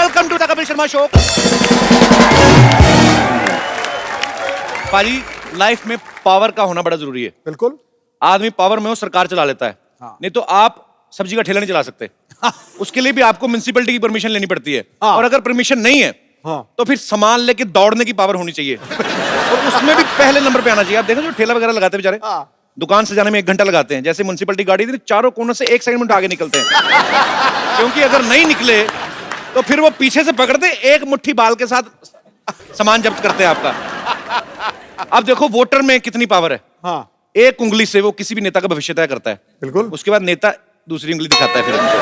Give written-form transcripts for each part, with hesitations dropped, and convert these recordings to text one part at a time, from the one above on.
Welcome to the Kapil Sharma show. पाजी, life में power का होना बड़ा जरूरी है। बिल्कुल। आदमी पावर में हो, सरकार चला लेता है। हाँ। नहीं तो आप सब्जी का ठेला नहीं चला सकते। उसके लिए भी आपको म्युनिसिपैलिटी की परमिशन लेनी पड़ती है। हाँ। और अगर परमिशन नहीं है तो फिर सामान लेके दौड़ने की पावर होनी चाहिए। और उसमें भी पहले नंबर पे आना चाहिए। आप देखो जो ठेला वगैरह लगाते हैं बेचारे, दुकान से जाने में 1 घंटा लगाते हैं। जैसे म्युनिसिपैलिटी गाड़ी थी, चारों कोनों से 1 सेकंड में आगे निकलते हैं। क्योंकि अगर नहीं निकले तो फिर वो पीछे से पकड़ते, एक मुट्ठी बाल के साथ सामान जब्त करते हैं आपका। अब देखो वोटर में कितनी पावर है। हाँ। एक उंगली से वो किसी भी नेता का भविष्य तय करता है। बिल्कुल। उसके बाद नेता दूसरी उंगली दिखाता है फिर उनको।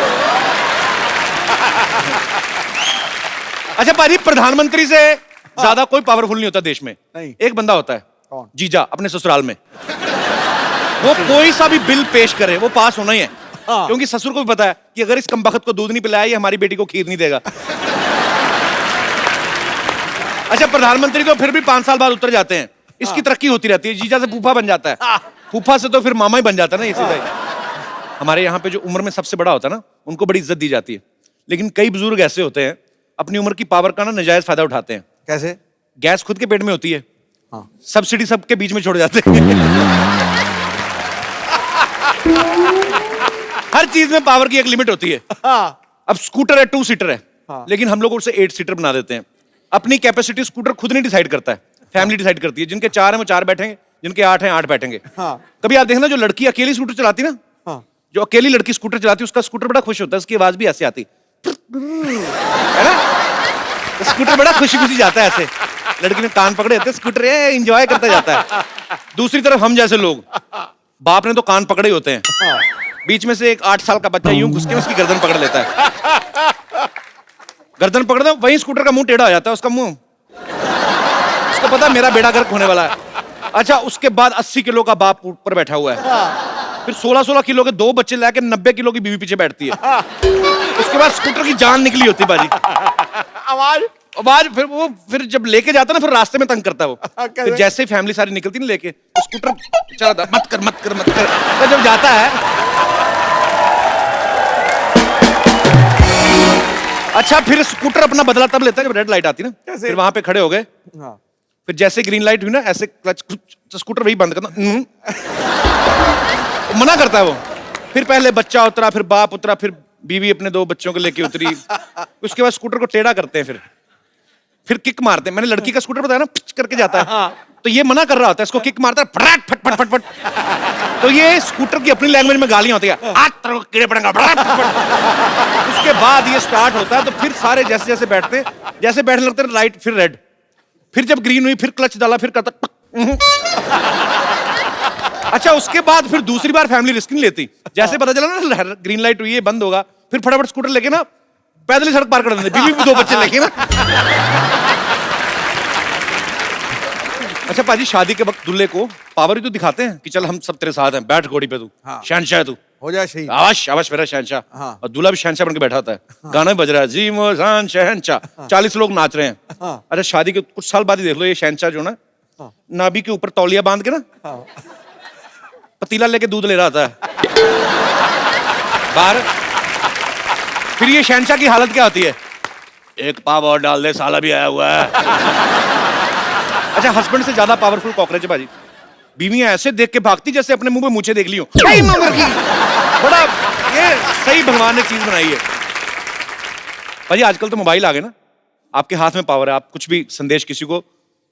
अच्छा पाजी, प्रधानमंत्री से ज्यादा कोई पावरफुल नहीं होता देश में। नहीं। एक बंदा होता है। कौन? जीजा, अपने ससुराल में। वो कोई सा भी बिल पेश करे वो पास होना ही है। हाँ। क्योंकि ससुर को भी पता है कि अगर इस कमबख्त को दूध नहीं पिलाया ये हमारी बेटी को खीर नहीं देगा। अच्छा, प्रधानमंत्री तो फिर भी 5 साल बाद उतर जाते हैं। इसकी तरक्की होती रहती है। जीजा से फूफा बन जाता है। फूफा से तो फिर मामा ही बन जाता है ना, ये सीधा ही। हमारे यहाँ पे जो उम्र में सबसे बड़ा होता है ना, उनको बड़ी इज्जत दी जाती है। लेकिन कई बुजुर्ग ऐसे होते हैं अपनी उम्र की पावर का ना नाजायज फायदा उठाते हैं। कैसे? गैस खुद के पेट में होती है। हाँ। सब्सिडी सबके बीच में छोड़ जाते हैं। हर चीज में पावर की एक लिमिट होती है। हाँ। अब स्कूटर है 2 सीटर है। हाँ। लेकिन हम लोग उसे 8 सीटर बना देते हैं। अपनी कैपेसिटी स्कूटर खुद नहीं डिसाइड करता है, फैमिली डिसाइड करती है। जिनके 4 हैं वो 4 बैठेंगे, जिनके 8 हैं 8 बैठेंगे। हाँ। कभी आप देखना जो लड़की अकेली स्कूटर चलाती ना, हाँ। जो अकेली लड़की स्कूटर चलाती है उसका स्कूटर बड़ा खुश होता है। उसकी आवाज भी ऐसे आती है ना, तो स्कूटर बड़ा खुशी खुशी जाता है ऐसे। लड़की ने कान पकड़े होते, स्कूटर एंजॉय करता जाता है। दूसरी तरफ हम जैसे लोग, बाप ने तो कान पकड़े होते हैं, बीच में से एक 8 साल का बच्चा यूं घुस के उसकी गर्दन पकड़ लेता है। गर्दन पकड़ दो, वहीं स्कूटर का मुंह टेढ़ा हो जाता है। उसका मुंह, उसको पता मेरा बेड़ा गर्क होने वाला है। अच्छा, उसके बाद 80 किलो का बाप ऊपर बैठा हुआ है। फिर 16-16 किलो के 2 बच्चे लाके 90 किलो की बीवी पीछे बैठती है। उसके बाद स्कूटर की जान निकली होती बाजी। आवाज फिर जब लेके जाता ना, फिर रास्ते में तंग करता है वो। फिर जैसे ही फैमिली सारी निकलती ना लेके, तो स्कूटर चला मत कर मत कर मत कर। तो जब जाता है, अच्छा फिर स्कूटर अपना बदला तब लेता है जब रेड लाइट आती ना। फिर वहां पे खड़े हो गए। हाँ। फिर जैसे ग्रीन लाइट हुई ना, ऐसे क्लच, तो स्कूटर वही बंद करना। मना करता है वो। फिर पहले बच्चा उतरा, फिर बाप उतरा, फिर बीवी अपने 2 बच्चों को लेके उतरी। उसके बाद स्कूटर को टेढ़ा करते हैं, फिर किक मारते हैं। मैंने लड़की का स्कूटर बताया ना, पिच करके जाता है। तो ये मना कर रहा होता है, इसको किक मारता है, फटाक फट फट फट फट। तो ये स्कूटर की अपनी लैंग्वेज में गालियां होती है, आज तेरे को कीड़े पड़ेंगे, फटाक फट फट। उसके बाद ये स्टार्ट होता है, तो फिर सारे जैसे जैसे बैठते हैं, जैसे बैठने लगते हैं, लाइट फिर रेड, फिर जब ग्रीन हुई, फिर क्लच डाला, फिर करता। अच्छा, उसके बाद फिर दूसरी बार फैमिली रिस्क नहीं लेती। जैसे पता चला ना ग्रीन लाइट हुई है, बंद होगा, फिर फटाफट स्कूटर लेके ना पैदल ही सड़क पार कर देते, बीवी भी 2 बच्चे लेके ना। अच्छा पाजी, शादी के वक्त दूल्हे को पावर ही तो दिखाते हैं कि चल हम सब तेरे साथ हैं, बैठ घोड़ी पे तू। हाँ। शहंशाह है तू, हो जाए सही। आवाज आवाज मेरा शहंशाह। हाँ। और दूल्हा भी शहंशाह बन के बैठा होता है। गाना भी बज रहा है, जी मोहन शहंशाह। 40 लोग नाच रहे हैं। हाँ। अरे शादी के कुछ साल बाद ही देख लो, ये शहंशाह जो ना, नाभि के ऊपर तौलिया बांध के ना, पतीला लेके दूध ले रहा था बाहर। फिर ये शहंशाह की हालत क्या होती है? एक पाव और डाल दे, साला भी आया हुआ है। अच्छा, हस्बैंड से ज्यादा पावरफुल कॉकरोच है भाजी। बीवियां ऐसे देख के भागती जैसे अपने मुंह में मूछें देख ली हो। बड़ा ये सही भगवान ने चीज बनाई है भाजी। आजकल तो मोबाइल आ गए ना, आपके हाथ में पावर है। आप कुछ भी संदेश किसी को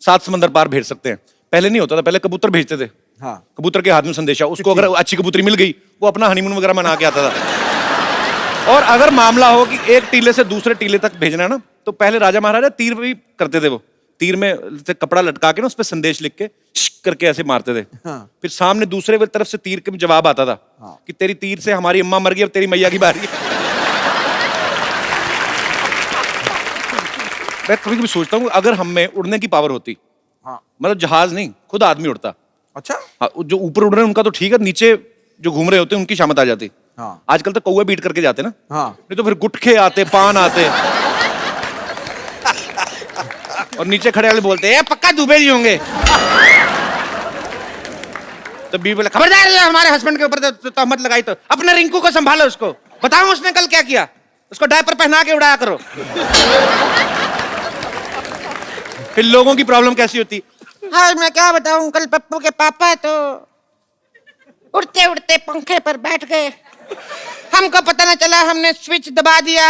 7 समंदर पार भेज सकते हैं। पहले नहीं होता था, पहले कबूतर भेजते थे। हाँ। कबूतर के हाथ में संदेशा, उसको अगर अच्छी कबूतरी मिल गई, वो अपना हनीमून वगैरह मना के आता था। और अगर मामला हो कि एक टीले से दूसरे टीले तक भेजना है ना, तो पहले राजा महाराजा तीर भी करते थे। वो तीर में से कपड़ा लटका के ना, उस पर संदेश लिख के करके ऐसे मारते थे। हाँ। फिर सामने दूसरे तरफ से तीर के जवाब आता था। हाँ। कि तेरी तीर से हमारी अम्मा मर गई, अब तेरी मैया की बारी है। मैं कभी कभी सोचता हूँ अगर हम में उड़ने की पावर होती। हाँ। मतलब जहाज नहीं, खुद आदमी उड़ता। अच्छा। हाँ, जो ऊपर उड़ रहे हैं उनका तो ठीक है, नीचे जो घूम रहे होते हैं उनकी शामत आ जाती। हाँ। आजकल तो कौवे बीट करके जाते ना। हाँ। नहीं तो फिर गुटखे आते, पान आते। और नीचे खड़े वाले बोलते हैं पक्का दुबे जी होंगे। तो बीवी बोले खबरदार, हमारे हस्बैंड के ऊपर तहमत लगाई तो अपने रिंकू को संभालो, उसको बताओ उसने कल क्या किया। उसको डायपर पहना के उड़ाया करो। फिर लोगों की प्रॉब्लम कैसी होती? हाँ मैं क्या बताऊं, कल पप्पू के पापा तो उड़ते उड़ते पंखे पर बैठ गए, हमको पता न चला, हमने स्विच दबा दिया।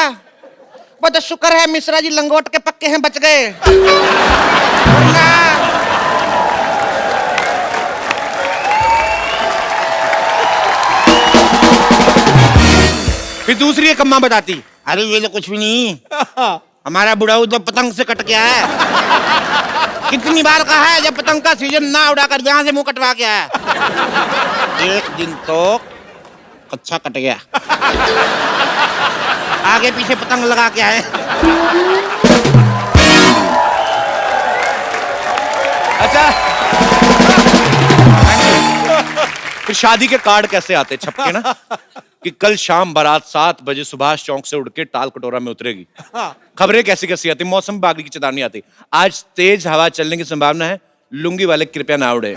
वो तो शुक्र है मिश्रा जी लंगोट के पक्के हैं, बच गए। वरना फिर दूसरी एक अम्मा बताती, अरे ये तो कुछ भी नहीं, हमारा बुढ़ाऊ तो पतंग से कट गया है। कितनी बार कहा है जब पतंग का सीजन ना उड़ाकर यहाँ से मुंह कटवा के आया। एक दिन तो अच्छा कट गया, आगे पीछे पतंग लगा के आए। अच्छा फिर शादी के कार्ड कैसे आते छपके ना, कि कल शाम बारात 7 बजे सुभाष चौक से उड़ के टाल कटोरा में उतरेगी। खबरें कैसी कैसी आती, मौसम विभाग की चेतावनी आती, आज तेज हवा चलने की संभावना है, लुंगी वाले कृपया ना उड़े।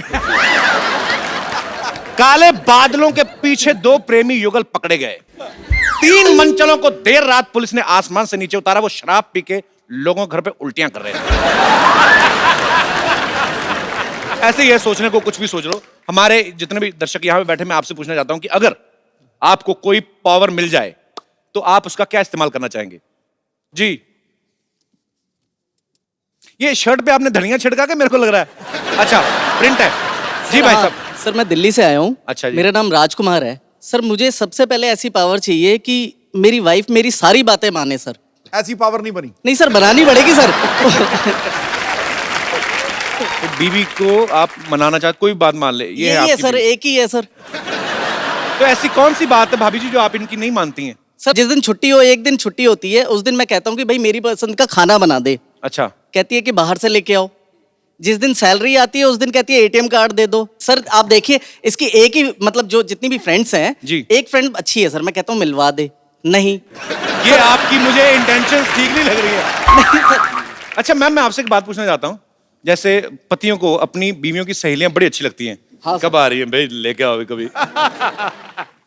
काले बादलों के पीछे 2 प्रेमी युगल पकड़े गए। 3 मंचलों को देर रात पुलिस ने आसमान से नीचे उतारा, वो शराब पी के लोगों के घर पे उल्टियां कर रहे थे। ऐसे ही है, सोचने को कुछ भी सोच लो। हमारे जितने भी दर्शक यहाँ पे बैठे, मैं आपसे पूछना चाहता हूं कि अगर आपको कोई पावर मिल जाए तो आप उसका क्या इस्तेमाल करना चाहेंगे? जी, ये शर्ट पे आपने धनिया छिड़का के मेरे को लग रहा है। अच्छा, प्रिंट है जी भाई साहब। सर मैं दिल्ली से आया हूँ। अच्छा जी। मेरा नाम राजकुमार है सर। मुझे सबसे पहले ऐसी पावर चाहिए कि मेरी वाइफ मेरी सारी बातें माने सर। ऐसी पावर नहीं बनी। नहीं सर, बनानी पड़ेगी सर। तो बीवी को आप मनाना चाहते, कोई बात मान ले, ये यही है आपकी सर, बीवी। एक ही है सर। तो ऐसी कौन सी बात है भाभी जी जो आप इनकी नहीं मानती हैं? सर जिस दिन छुट्टी हो, एक दिन छुट्टी होती है, उस दिन मैं कहता हूँ कि भाई मेरी पसंद का खाना बना दे। अच्छा, कहती है कि बाहर से लेके आओ। जिस दिन सैलरी आती है उस दिन कहती है एटीएम कार्ड दे दो। सर आप देखिए, इसकी एक ही मतलब जो जितनी भी फ्रेंड्स हैं जी। एक फ्रेंड अच्छी है सर, मैं कहता हूँ मिलवा दे, नहीं। ये आपकी मुझे इंटेंशंस ठीक नहीं लग रही है। नहीं सर। अच्छा मैम, मैं आपसे एक बात पूछना चाहता हूँ, जैसे पतियों को अपनी बीवियों की सहेलियां बड़ी अच्छी लगती हैं। हाँ, कब आ रही है भाई, लेके आओ कभी।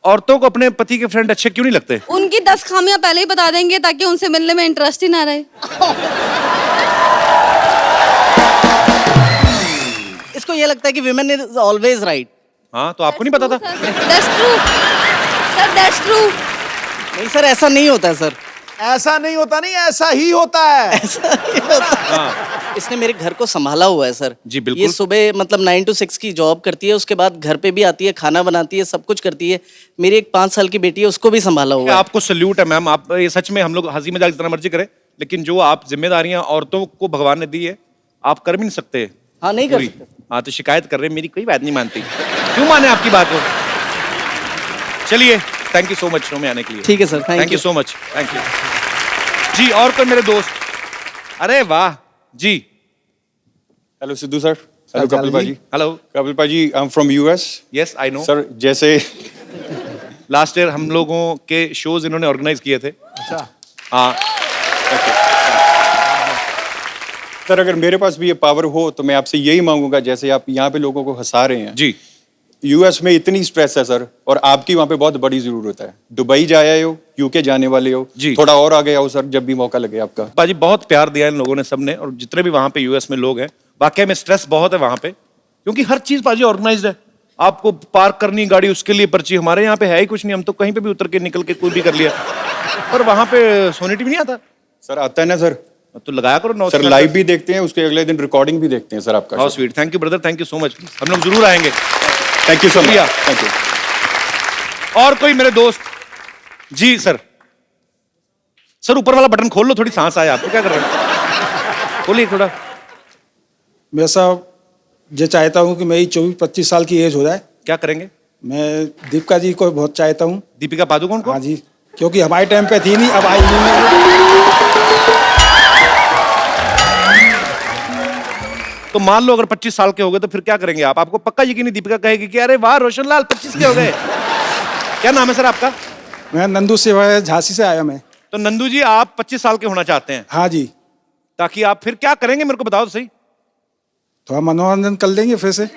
औरतों को अपने पति के फ्रेंड अच्छे क्यों नहीं लगते? उनकी 10 खामियां पहले ही बता देंगे ताकि उनसे मिलने में इंटरेस्ट ही ना रहे। इसको ये लगता है कि विमेन इज ऑलवेज राइट। हाँ, तो आपको नहीं पता था? That's true. Sir, that's true. नहीं सर, ऐसा नहीं होता है सर। ऐसा नहीं होता, नहीं ऐसा ही होता है। ऐसा नहीं होता। हाँ। इसने मेरे घर को संभाला हुआ है सर। जी, बिल्कुल। ये सुबह मतलब 9 to 6 की जॉब करती है, उसके बाद घर पे भी आती है, खाना बनाती है, सब कुछ करती है। मेरी एक 5 साल की बेटी है, उसको भी संभाला हुआ है। आपको सल्यूट है मैम। आप ये सच में, हम लोग हंसी मजाक जितना मर्जी करें, लेकिन जो आप जिम्मेदारियां औरतों को भगवान ने दी है, आप कर भी नहीं सकते। हाँ, नहीं कर सकते। हाँ, तो शिकायत कर रहे हैं, मेरी कोई बात नहीं मानती। क्यों माने आपकी बात को? चलिए, thank you so much show में आने के लिए। ठीक है sir, thank you so much, thank you ji. और कोई मेरे दोस्त? अरे वाह जी। Hello Sidhu sir. Hello Kapil भाजी। हेलो कपिल भाजी, I am from US. Yes I know sir जैसे लास्ट ईयर हम लोगों के शोज इन्होंने ऑर्गेनाइज किए थे। अच्छा, हाँ, सर अगर मेरे पास भी ये पावर हो तो मैं आपसे यही मांगूंगा, जैसे आप यहाँ पे लोगों को हंसा रहे हैं। जी। यूएस में इतनी स्ट्रेस है सर, और आपकी वहाँ पे बहुत बड़ी जरूरत है। दुबई जाए हो, यूके जाने वाले हो, जी। थोड़ा और आगे आओ सर, जब भी मौका लगे आपका। बाजी बहुत प्यार दिया इन लोगों ने, सबने, और जितने भी वहां पे यूएस में लोग हैं, वाकई में स्ट्रेस बहुत है वहां पे, क्योंकि हर चीज बाजी ऑर्गेनाइज्ड है। आपको पार्क करनी गाड़ी, उसके लिए पर्ची। हमारे यहाँ पे है ही कुछ नहीं, हम तो कहीं पे भी उतर के निकल के कोई भी कर लिया। पर वहां पे सोनिटी भी नहीं आता। सर आता है ना सर। तो लगाया करो 9 सर लाइव भी देखते हैं, उसके अगले दिन रिकॉर्डिंग भी देखते हैं सर आपका। How sweet, thank you brother, thank you so much. हम लोग जरूर आएंगे। थैंक यू सो मच, शुक्रिया। Thank you. और कोई मेरे दोस्त? जी सर। सर ऊपर वाला बटन खोल लो, थोड़ी सांस आए आपको। क्या कर रहे हैं? खोलिए थोड़ा। मैं साहब ये चाहता हूँ कि मेरी 24-25 साल की एज हो जाए। क्या करेंगे? मैं दीपिका जी को बहुत चाहता हूँ। दीपिका पादुकोण को? हाँ जी, क्योंकि हमारे टाइम पे थी नहीं, अब आई नहीं। तो मान लो अगर 25 साल के हो गए तो फिर क्या करेंगे आप? आपको पक्का यकीन नहीं दीपिका कहेगी कि अरे वाह रोशनलाल 25 के हो गए। क्या नाम है सर आपका? मैं नंदू से, झांसी से आया मैं। तो नंदू जी, आप 25 साल के होना चाहते हैं, हाँ जी। ताकि आप फिर क्या करेंगे मेरे को बताओ तो सही। थोड़ा मनोरंजन कर लेंगे फिर से।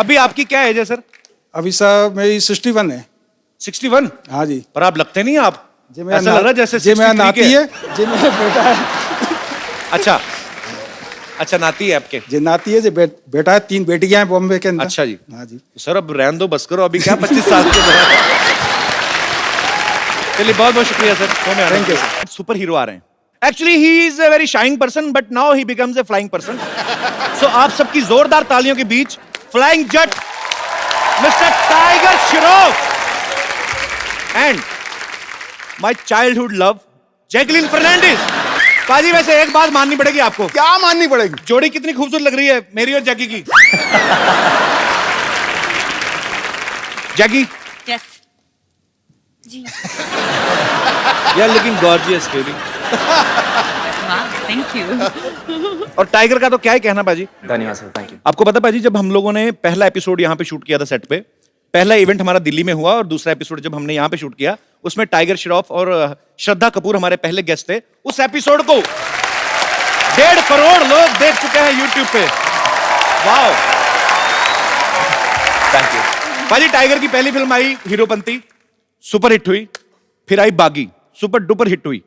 अभी आपकी क्या एज है सर? अभी साहब मेरी 61 है। 61? हाँ जी। पर आप लगते नहीं आप, जे मेरा ऐसा लग रहा है जैसे जे मेरा 63 नाती के। है, जे मेरा बेटा है, अच्छा अच्छा, नाती है आपके? जे नाती है, जे बेटा है, 3 बेटियां हैं बॉम्बे के अंदर। अच्छा जी। हाँ जी। सर अब रहने दो, बस करो, अभी क्या 25 साल के बाद। चलिए बहुत बहुत शुक्रिया सर। Thank you, sir. Super hero आ रहे हैं। Actually he is a very shying person but now he becomes a flying person. So आप सबकी जोरदार तालियों के बीच flying Jatt mister Tiger Shroff and my childhood love Jacqueline Fernandez. पाजी वैसे एक बात माननी पड़ेगी आपको। क्या माननी पड़ेगी? जोड़ी कितनी खूबसूरत लग रही है मेरी और जैकी की। Jackie, yes ji. You are looking gorgeous baby. Thank you. और टाइगर का तो क्या ही कहना पाजी। धन्यवाद सर, थैंक यू। आपको पता पाजी, जब हम लोगों ने पहला एपिसोड यहाँ पे शूट किया था सेट पे, पहला इवेंट हमारा दिल्ली में हुआ और दूसरा एपिसोड जब हमने यहाँ पे शूट किया उसमें टाइगर श्रॉफ और श्रद्धा कपूर हमारे पहले गेस्ट थे। उस एपिसोड को 1.5 करोड़ लोग देख चुके हैं यूट्यूब पे। Wow, thank you. पाजी टाइगर की पहली फिल्म आई हीरोपंती, सुपर हिट हुई। फिर आई बागी, सुपर डुपर हिट हुई।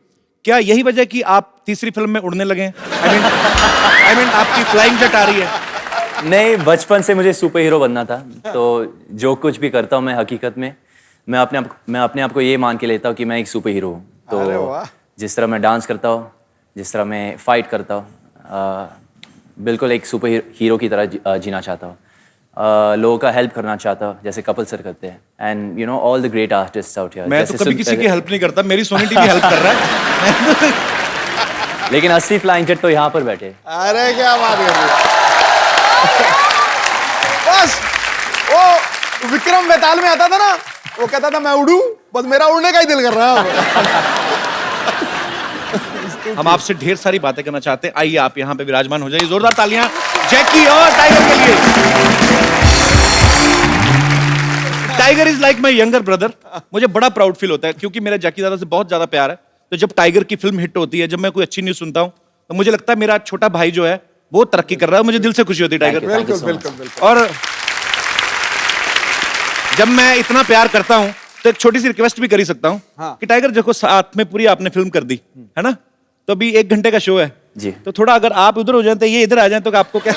क्या यही वजह कि आप तीसरी फिल्म में उड़ने लगे हैं? आई मीन आपकी फ्लाइंग जेट आ रही है। नहीं, बचपन से मुझे सुपर हीरो बनना था, तो जो कुछ भी करता हूँ मैं हकीकत में मैं अपने आप को ये मान के लेता हूँ कि मैं एक सुपर हीरो हूँ। अरे तो वाह। जिस तरह मैं डांस करता हूँ, जिस तरह मैं फाइट करता हूँ, बिल्कुल एक सुपर हीरो की तरह जीना चाहता हूँ। लोगों का हेल्प करना चाहता हूँ जैसे कपिल सर करते हैं। And you know all the great artists out here. मैं तो कभी किसी की हेल्प नहीं करता, मेरी सोनी टीवी हेल्प कर रहा है। लेकिन 80 फ्लाइंग जेट तो यहाँ पर बैठे। अरे क्या बात कर रही है। बस वो विक्रम बेताल में आता था ना, वो कहता था मैं उड़ूं, बस मेरा उड़ने का ही दिल कर रहा है। हम आपसे ढेर सारी बातें करना चाहते हैं। आइए आप यहाँ पे विराजमान हो जाइए। जोरदार तालियां जैकी और टाइगर के लिए। Tiger is like my younger brother. मुझे बड़ा प्राउड फील होता है क्योंकि मेरा जैकी दादा से बहुत ज्यादा प्यार है। तो जब टाइगर की फिल्म हिट होती है, जब मैं कोई अच्छी न्यूज सुनता हूँ, तो मुझे लगता है मेरा छोटा भाई जो है वो तरक्की कर रहा है। मुझे दिल से खुशी होती है टाइगर। बिल्कुल बिल्कुल बिल्कुल। और जब मैं इतना प्यार करता हूं तो एक छोटी सी रिक्वेस्ट भी कर ही सकता हूं। हाँ। कि टाइगर देखो साथ में पूरी आपने फिल्म कर दी है ना, तो अभी 1 घंटे का शो है जी। तो थोड़ा अगर आप उधर हो जाए तो ये इधर आ जाए तो आपको क्या।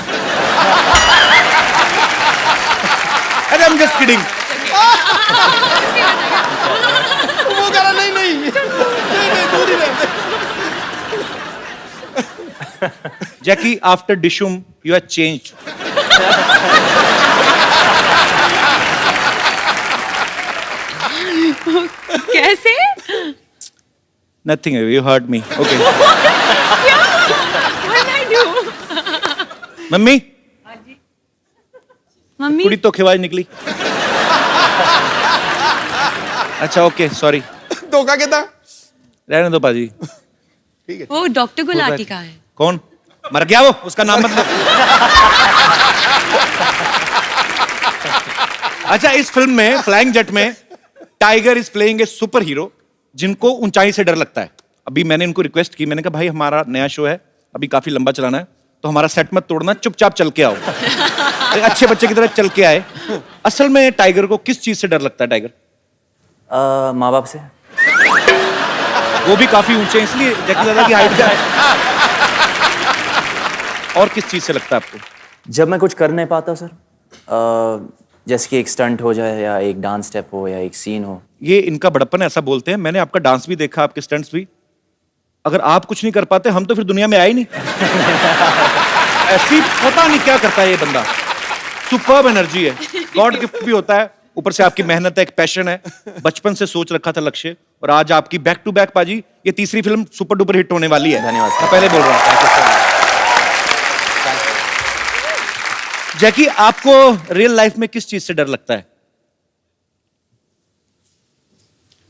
अरे आई एम जस्ट किडिंग। वो कह रहा नहीं नहीं नहीं, दूर ही रहते। Jackie, after Dishoom you have changed. कैसे? Nothing, you hurt me. Okay mummy, mummy कुड़ी तो खिवाज निकली। अच्छा ओके सॉरी, धोखा कितना? रहने दो पाजी। वो डॉक्टर गुलाटी का है। कौन मर गया? वो उसका नाम मत लो। अच्छा, इस फिल्म में फ्लाइंग जेट में tiger is playing a super hero जिनको ऊंचाई से डर लगता है। अभी मैंने इनको रिक्वेस्ट की, मैंने कहा भाई हमारा नया शो है, अभी काफी लंबा चलाना है, तो हमारा सेट मत तोड़ना, चुपचाप चल के आओ। एक अच्छे बच्चे की तरह चल के आए। असल में टाइगर को किस चीज से डर लगता है? टाइगर माँ बाप से। वो भी काफी ऊंचे हैं इसलिए जैकी दादा की हाइट का है। और किस चीज से लगता है आपको? जब मैं कुछ कर नहीं पाता सर, जैसे कि एक स्टंट हो जाए या एक डांस स्टेप हो या एक सीन हो। ये इनका बड़प्पन है, ऐसा बोलते हैं। मैंने आपका डांस भी देखा, आपके स्टंट्स भी। अगर आप कुछ नहीं कर पाते हम तो फिर दुनिया में आए नहीं। ऐसी पता नहीं क्या करता है ये बंदा। सुपर्ब एनर्जी है, गॉड गिफ्ट भी होता है, ऊपर से आपकी मेहनत है, एक पैशन है, बचपन से सोच रखा था लक्ष्य, और आज आपकी बैक टू बैक पाजी ये तीसरी फिल्म सुपर डुपर हिट होने वाली है। धन्यवाद सर। मैं पहले बोल रहा हूँ। जैकी, आपको रियल लाइफ में किस चीज से डर लगता है?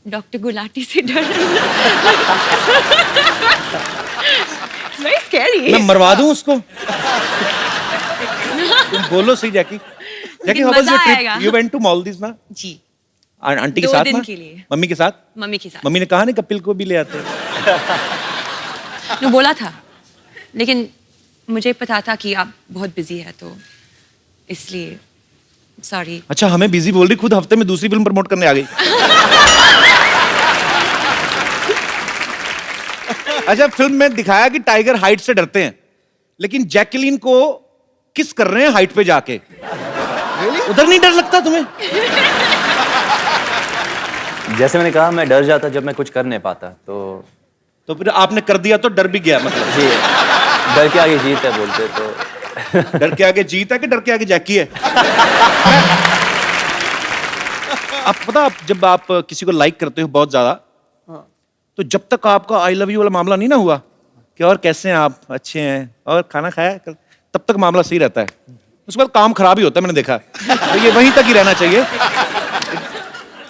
डॉक्टर गुलाटी से डर। Very scary. मैं मरवा दूं उसको? तुम बोलो सही जैकी। जैकी, हाउ वाज मजा योर ट्रिप? आएगा। यू वेंट टू मालदीव्स ना? जी, आंटी के 2 साथ दिन ना? के लिए। मम्मी के साथ? मम्मी के साथ। मम्मी ने कहा नहीं कपिल को भी ले आते? ने बोला था, लेकिन मुझे पता था कि आप बहुत बिजी है, तो इसलिए सॉरी। अच्छा, हमें बिजी बोल रही, खुद हफ्ते में दूसरी फिल्म प्रमोट करने आ गई। अच्छा, फिल्म में दिखाया कि टाइगर हाइट से डरते हैं, लेकिन जैकलीन को किस कर रहे हैं हाइट पे जाके। उधर नहीं डर लगता तुम्हें? जैसे मैंने कहा, मैं डर जाता जब मैं कुछ कर नहीं पाता, तो फिर आपने कर दिया तो डर भी गया मतलब। जी, डर के आगे जीत है बोलते तो। डर के आगे जीत है कि डर के आगे जैकी है? आप पता, आप जब आप किसी को लाइक करते हो बहुत ज्यादा, तो जब तक आपका आई लव यू वाला मामला नहीं ना हुआ कि और कैसे हैं आप, अच्छे हैं और खाना खाया है? तब तक मामला सही रहता है, उसके बाद काम खराब ही होता है, मैंने देखा। तो ये वहीं तक ही रहना चाहिए।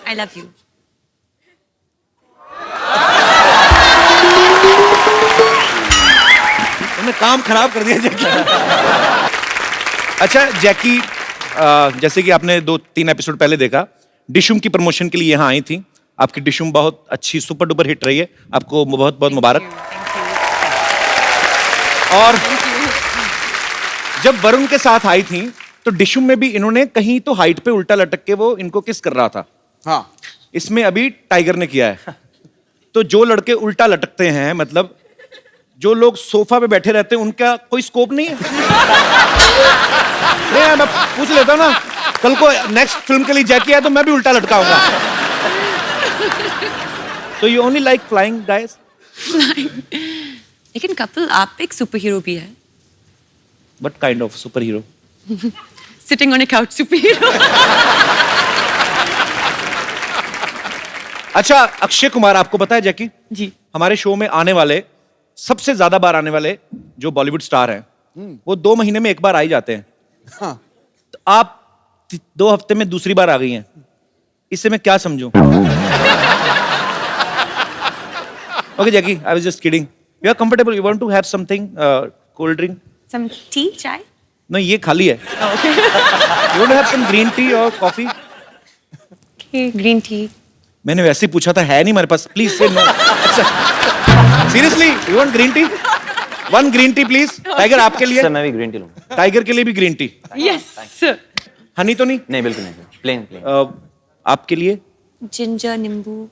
I love you. तुमने काम खराब कर दिया जैकी। अच्छा जैकी, जैसे कि आपने 2-3 एपिसोड पहले देखा, डिशुम की प्रमोशन के लिए यहाँ आई थी। आपकी डिशुम बहुत अच्छी सुपर डुपर हिट रही है, आपको बहुत बहुत मुबारक। और जब वरुण के साथ आई थी तो डिशुम में भी इन्होंने कहीं तो हाइट पे उल्टा लटक के वो इनको किस कर रहा था। हाँ, इसमें अभी टाइगर ने किया है। तो जो लड़के उल्टा लटकते हैं, मतलब जो लोग सोफा पे बैठे रहते हैं, उनका कोई स्कोप नहीं है? नहीं, मैं पूछ लेता हूं ना, कल को नेक्स्ट फिल्म के लिए जैकी है तो मैं भी उल्टा लटकाऊंगा। तो you only like flying guys? लेकिन कपिल, आप एक सुपर हीरो भी है। What kind of super hero? Sitting on a couch super hero. अच्छा, अक्षय कुमार, आपको पता है जैकी, जी। हमारे शो में आने वाले, सबसे ज्यादा बार आने वाले जो बॉलीवुड स्टार हैं, वो 2 महीने में एक बार आ ही जाते हैं। हाँ। तो आप 2 हफ्ते में दूसरी बार आ गई हैं, इससे मैं क्या समझूं? Okay Jackie, I was just kidding. You are comfortable? You want to have something, cold drink? Some tea, chai? नहीं, ये खाली है। You want to have some green tea और कॉफी? Okay, green tea. मैंने वैसे ही पूछा था, है नहीं मेरे पास, प्लीज से नो। अच्छा, seriously you want green tea? 1 green tea please. Tiger आपके लिए? सर मैं भी ग्रीन टी लूंगा। टाइगर के लिए भी green tea. Yes sir. Honey तो नहीं? नहीं, बिल्कुल नहीं, प्लेन प्लेन। आपके लिए? जिंजर, नींबू।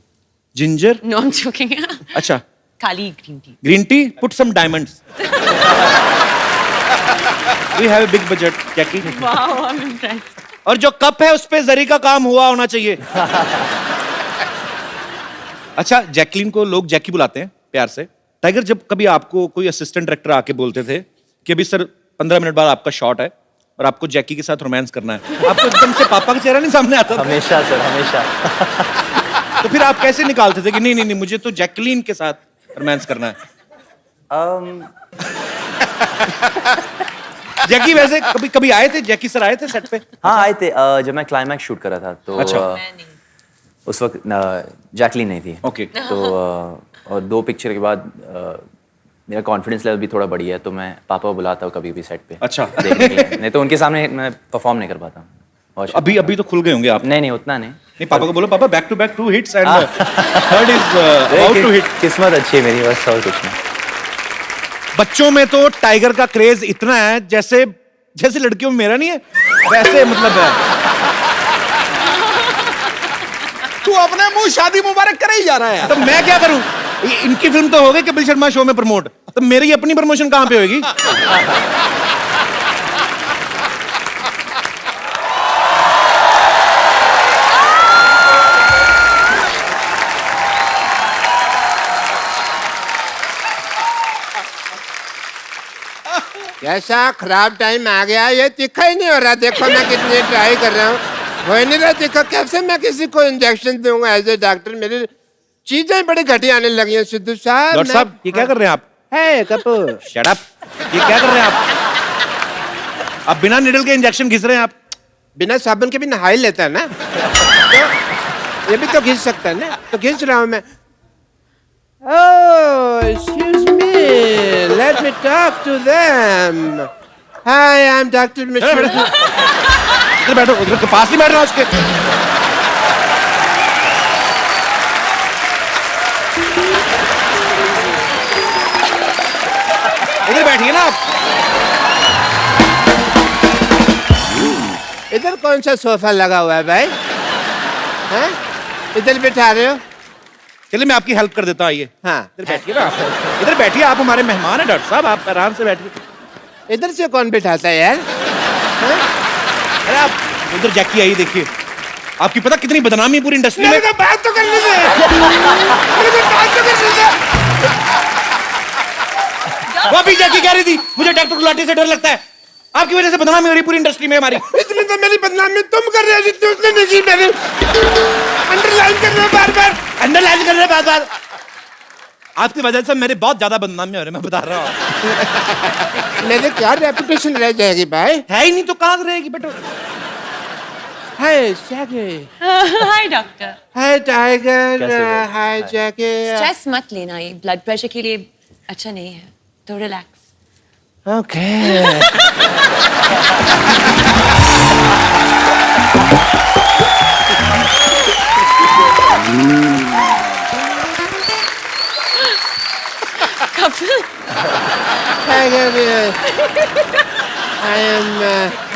Ginger? No, I am joking. अच्छा, खाली green tea. Green tea, put some diamonds. We have a big budget Jackie. Wow, I am impressed. और जो कप है उस पे जरी का काम हुआ होना चाहिए। अच्छा, जैकलीन को लोग जैकी बुलाते हैं प्यार से। टाइगर, जब कभी आपको कोई असिस्टेंट डायरेक्टर आके बोलते थे कि अभी सर 15 मिनट बाद आपका शॉट है और आपको जैकी के साथ रोमांस करना है, आपको एकदम से पापा का चेहरा नहीं सामने आता था? हमेशा सर, हमेशा। तो फिर आप कैसे निकालते थे कि नहीं नहीं नहीं, मुझे तो जैकलीन के साथ रोमांस करना है? जैकी वैसे कभी कभी आए थे, जैकी सर आए थे सेट पे? हाँ आए थे, जब मैं क्लाइमैक्स शूट कर रहा था तो अच्छा। उस वक्त जैकलीन नहीं थी। ओके। तो और 2 पिक्चर के बाद मेरा कॉन्फिडेंस लेवल भी थोड़ा बढ़ी है, तो मैं पापा को बुलाता हूँ कभी भी सेट पे। अच्छा। देखने के लिए। नहीं तो उनके सामने मैं परफॉर्म नहीं कर पाता। और अभी अभी तो खुल गए होंगे आप? नहीं, उतना नहीं। नहीं, पापा को बोलो, पापा back to back 2 hits and third is about to hit. किस्मत अच्छी है मेरी, बस और कुछ नहीं। बच्चों में तो टाइगर का क्रेज इतना है, जैसे जैसे लड़कियों में मेरा नहीं है, वैसे मतलब है। तू अपने मुंह शादी मुबारक करे ही जा रहा है। तो मैं क्या करूं? इनकी फिल्म तो हो गई कपिल शर्मा शो में प्रमोट, तो मेरी अपनी प्रमोशन कहां पे होगी? कैसा खराब टाइम आ गया, ये तीखा ही नहीं हो रहा। देखो मैं कितनी ट्राई कर रहा हूँ, हो नहीं रहा तीखा। कैसे मैं किसी को इंजेक्शन दूंगा एज ए डॉक्टर? मेरी चीजें बड़ी घटिया आने लगी हैं सिद्धू साहब। डॉक्टर साहब, ये क्या कर रहे हैं आप? है कपूर। Shut up. ये क्या कर रहे हैं आप? आप बिना निडल के इंजेक्शन घिस रहे हैं आप? बिना साबुन के भी नहा ही लेता है ना, तो ये भी तो घिस सकता है ना, तो घिस रहा हूँ मैं। Oh, excuse me. Let me talk to them. Hi, I'm Dr. Mishra. इधर बैठो, उधर के पास ही बैठ रहा उसके। इधर बैठिए ना आप। इधर कौन सा सोफा लगा हुआ है भाई? हैं? इधर बिठा रहे हो? चलिए मैं आपकी हेल्प कर देता हूँ, आइए हाँ, इधर बैठिए ना आप। इधर बैठिए, आप हमारे मेहमान हैं डॉक्टर साहब, आप आराम से बैठिए। इधर से कौन बिठाता है यार? अरे आप उधर जैकी आई देखिए, आपकी पता कितनी बदनामी है पूरी इंडस्ट्री में। बात तो करने दे। बात तो करने दे। वो अभी जैकी कह रही थी मुझे डॉक्टर गुलाटी से डर लगता है, आपकी वजह से बदनामी हो रही है पूरी इंडस्ट्री में हमारी। इतनी तो मेरी बदनामी तुम कर रहे हो जितनी उसने नहीं की मेरी। अंडरलाइन कर रहे हो बार-बार। अंडरलाइन कर रहे हैं बार-बार। आपकी वजह से मेरे बहुत ज्यादा बदनामी हो रही है, मैं बता रहा हूँ। मेरे क्या रेपुटेशन रह जाएगी भाई? है ही नहीं तो कहाँ से रहेगी बेटा। Hi Jackie. Hi doctor. Hi Tiger. कैसे हो? हाय जैकी। स्ट्रेस मत लेना, ये ब्लड प्रेशर के लिए अच्छा नहीं है, तो relax. Okay. Kapil, Tiger,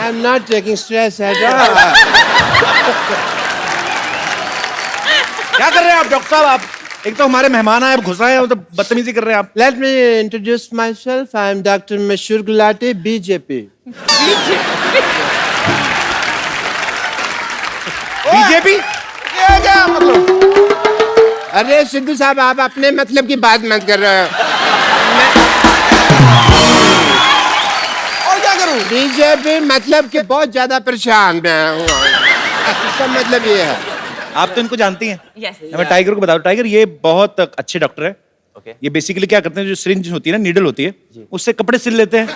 I'm not taking stress at all. क्या कर रहे हैं आप डॉक्टर साहब? आप एक तो हमारे मेहमान आए, अब घुस रहे हैं, तो बदतमीजी कर रहे हैं आप। Let me introduce myself. I'm Dr. Mashur Gulati, BJP. BJP ये क्या मतलब? अरे सिद्धू साहब, आप अपने मतलब की बात मत कर रहे हो। और क्या करूं? बीजेपी मतलब कि बहुत ज्यादा परेशान मैं हूँ। इसका मतलब ये है। आप तो इनको जानती हैं। यस। मैं टाइगर को बताऊं, टाइगर ये बहुत अच्छे डॉक्टर है। Okay. ये बेसिकली क्या करते हैं, जो सिरिंज होती है ना, नीडल होती है, उससे कपड़े सिल लेते हैं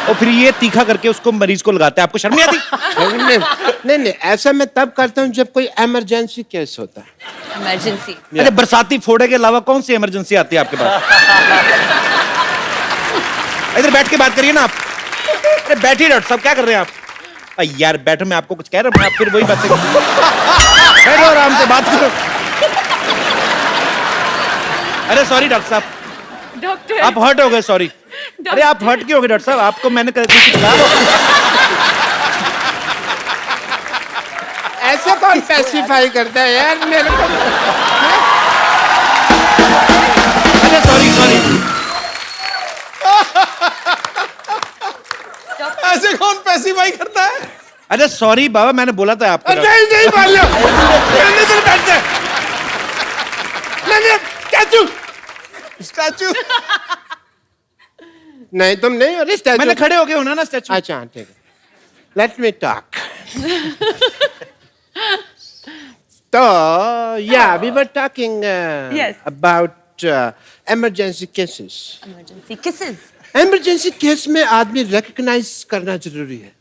और फिर ये तीखा करके उसको मरीज को लगाते हैं। आपको शर्म नहीं आती? नहीं, ऐसा मैं तब करता हूँ जब कोई इमरजेंसी केस होता है। इमरजेंसी। अरे बरसाती फोड़े के अलावा कौन सी इमरजेंसी आती है आपके पास? इधर बैठ के बात करिए ना आप। अरे बैठिए डॉक्टर साहब, क्या कर रहे हैं आप? यार बैठो, मैं आपको कुछ कह रहा हूँ, आप फिर वही बात बैठो आराम से बात करो। अरे सॉरी डॉक्टर साहब, डॉक्टर। आप हर्ट हो गए, सॉरी। अरे आप हर्ट क्यों हो गए डॉक्टर साहब? आपको मैंने कुछ कहा? ऐसे कौन स्पेसिफाई करता है यार मेरे को? अरे सॉरी। ऐसे कौन पैसिफाई करता है? अरे सॉरी बाबा, मैंने बोला था आपको। नहीं बोलो। मैंने तो बैठ जा। मैंने स्टैचू। नहीं, तुम नहीं हो स्टैचू। मैंने खड़े हो गए होना ना स्टैचू। अच्छा ठीक है। Let me talk. तो या we were talking Yes. About emergency cases. Emergency cases. Emergency case में आदमी रिकग्नाइज करना जरूरी है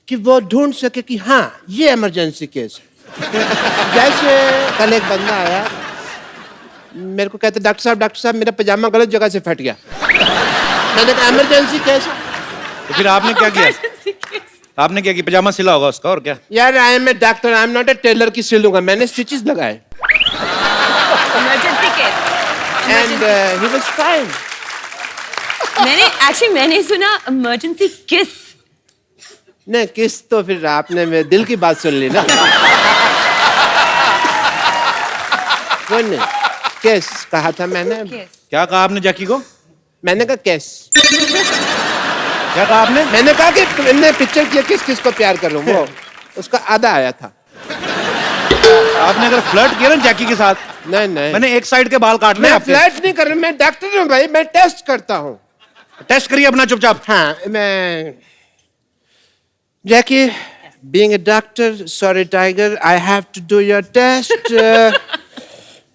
कि वो ढूंढ सके कि हाँ ये इमरजेंसी केस है। जैसे कल एक बंदा आया, मेरे को कहते डॉक्टर साहब मेरा पजामा गलत जगह से फट गया। मैंने कहा इमरजेंसी केस है। तो फिर आपने क्या किया? Emergency case. आपने क्या किया? पजामा सिला होगा उसका, और क्या? यार I am a doctor, I am not a tailor की सिलूंगा। मैंने स्टिचेस लगाए emergency case. And he was fine. मैंने सुना इमरजेंसी किस। नहीं किस तो फिर आपने मेरे दिल की बात सुन ली ना। कोई नहीं, केस कहा था मैंने। क्या कहा आपने जैकी को? मैंने कहा केस। क्या कहा आपने? मैंने कहा कि तुमने पिक्चर किया किस किस को प्यार कर रहा हूं, वो उसका आधा आया था। आपने अगर फ्लर्ट किया ना जैकी के साथ, नहीं मैंने एक साइड के बाल काटने मैं आपके। फ्लर्ट नहीं कर रहा, मैं डॉक्टर हूँ भाई, मैं टेस्ट करता हूँ। टेस्ट करिए अपना चुपचाप। हाँ मैं Jackie, being a doctor, sorry Tiger, I have to do your test.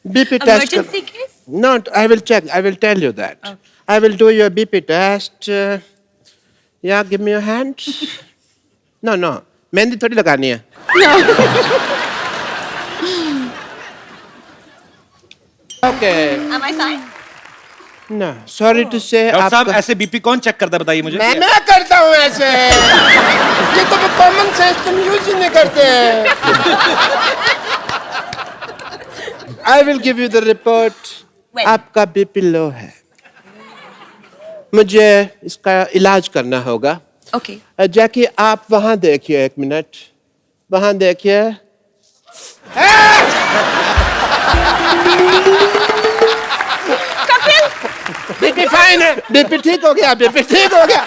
BP test. Emergency case? No, I will check. I will tell you that. Okay. I will do your BP test. Yeah, give me your hand. No. Mehndi थोड़ी लगानी है। Okay. Am I fine? No, sorry to say. Doctor साहब आपका- ऐसे BP कौन check करता है, बताइए मुझे। मैं करता हूँ ऐसे। ये तो कॉमन सेंस तुम यूज ही नहीं करते। I will give you the report. When? आपका बीपी लो है। मुझे इसका इलाज करना होगा। Okay. जैकी आप वहां देखिए, एक मिनट वहां देखिए। बीपी फाइन है, बीपी ठीक हो गया, बीपी ठीक हो गया,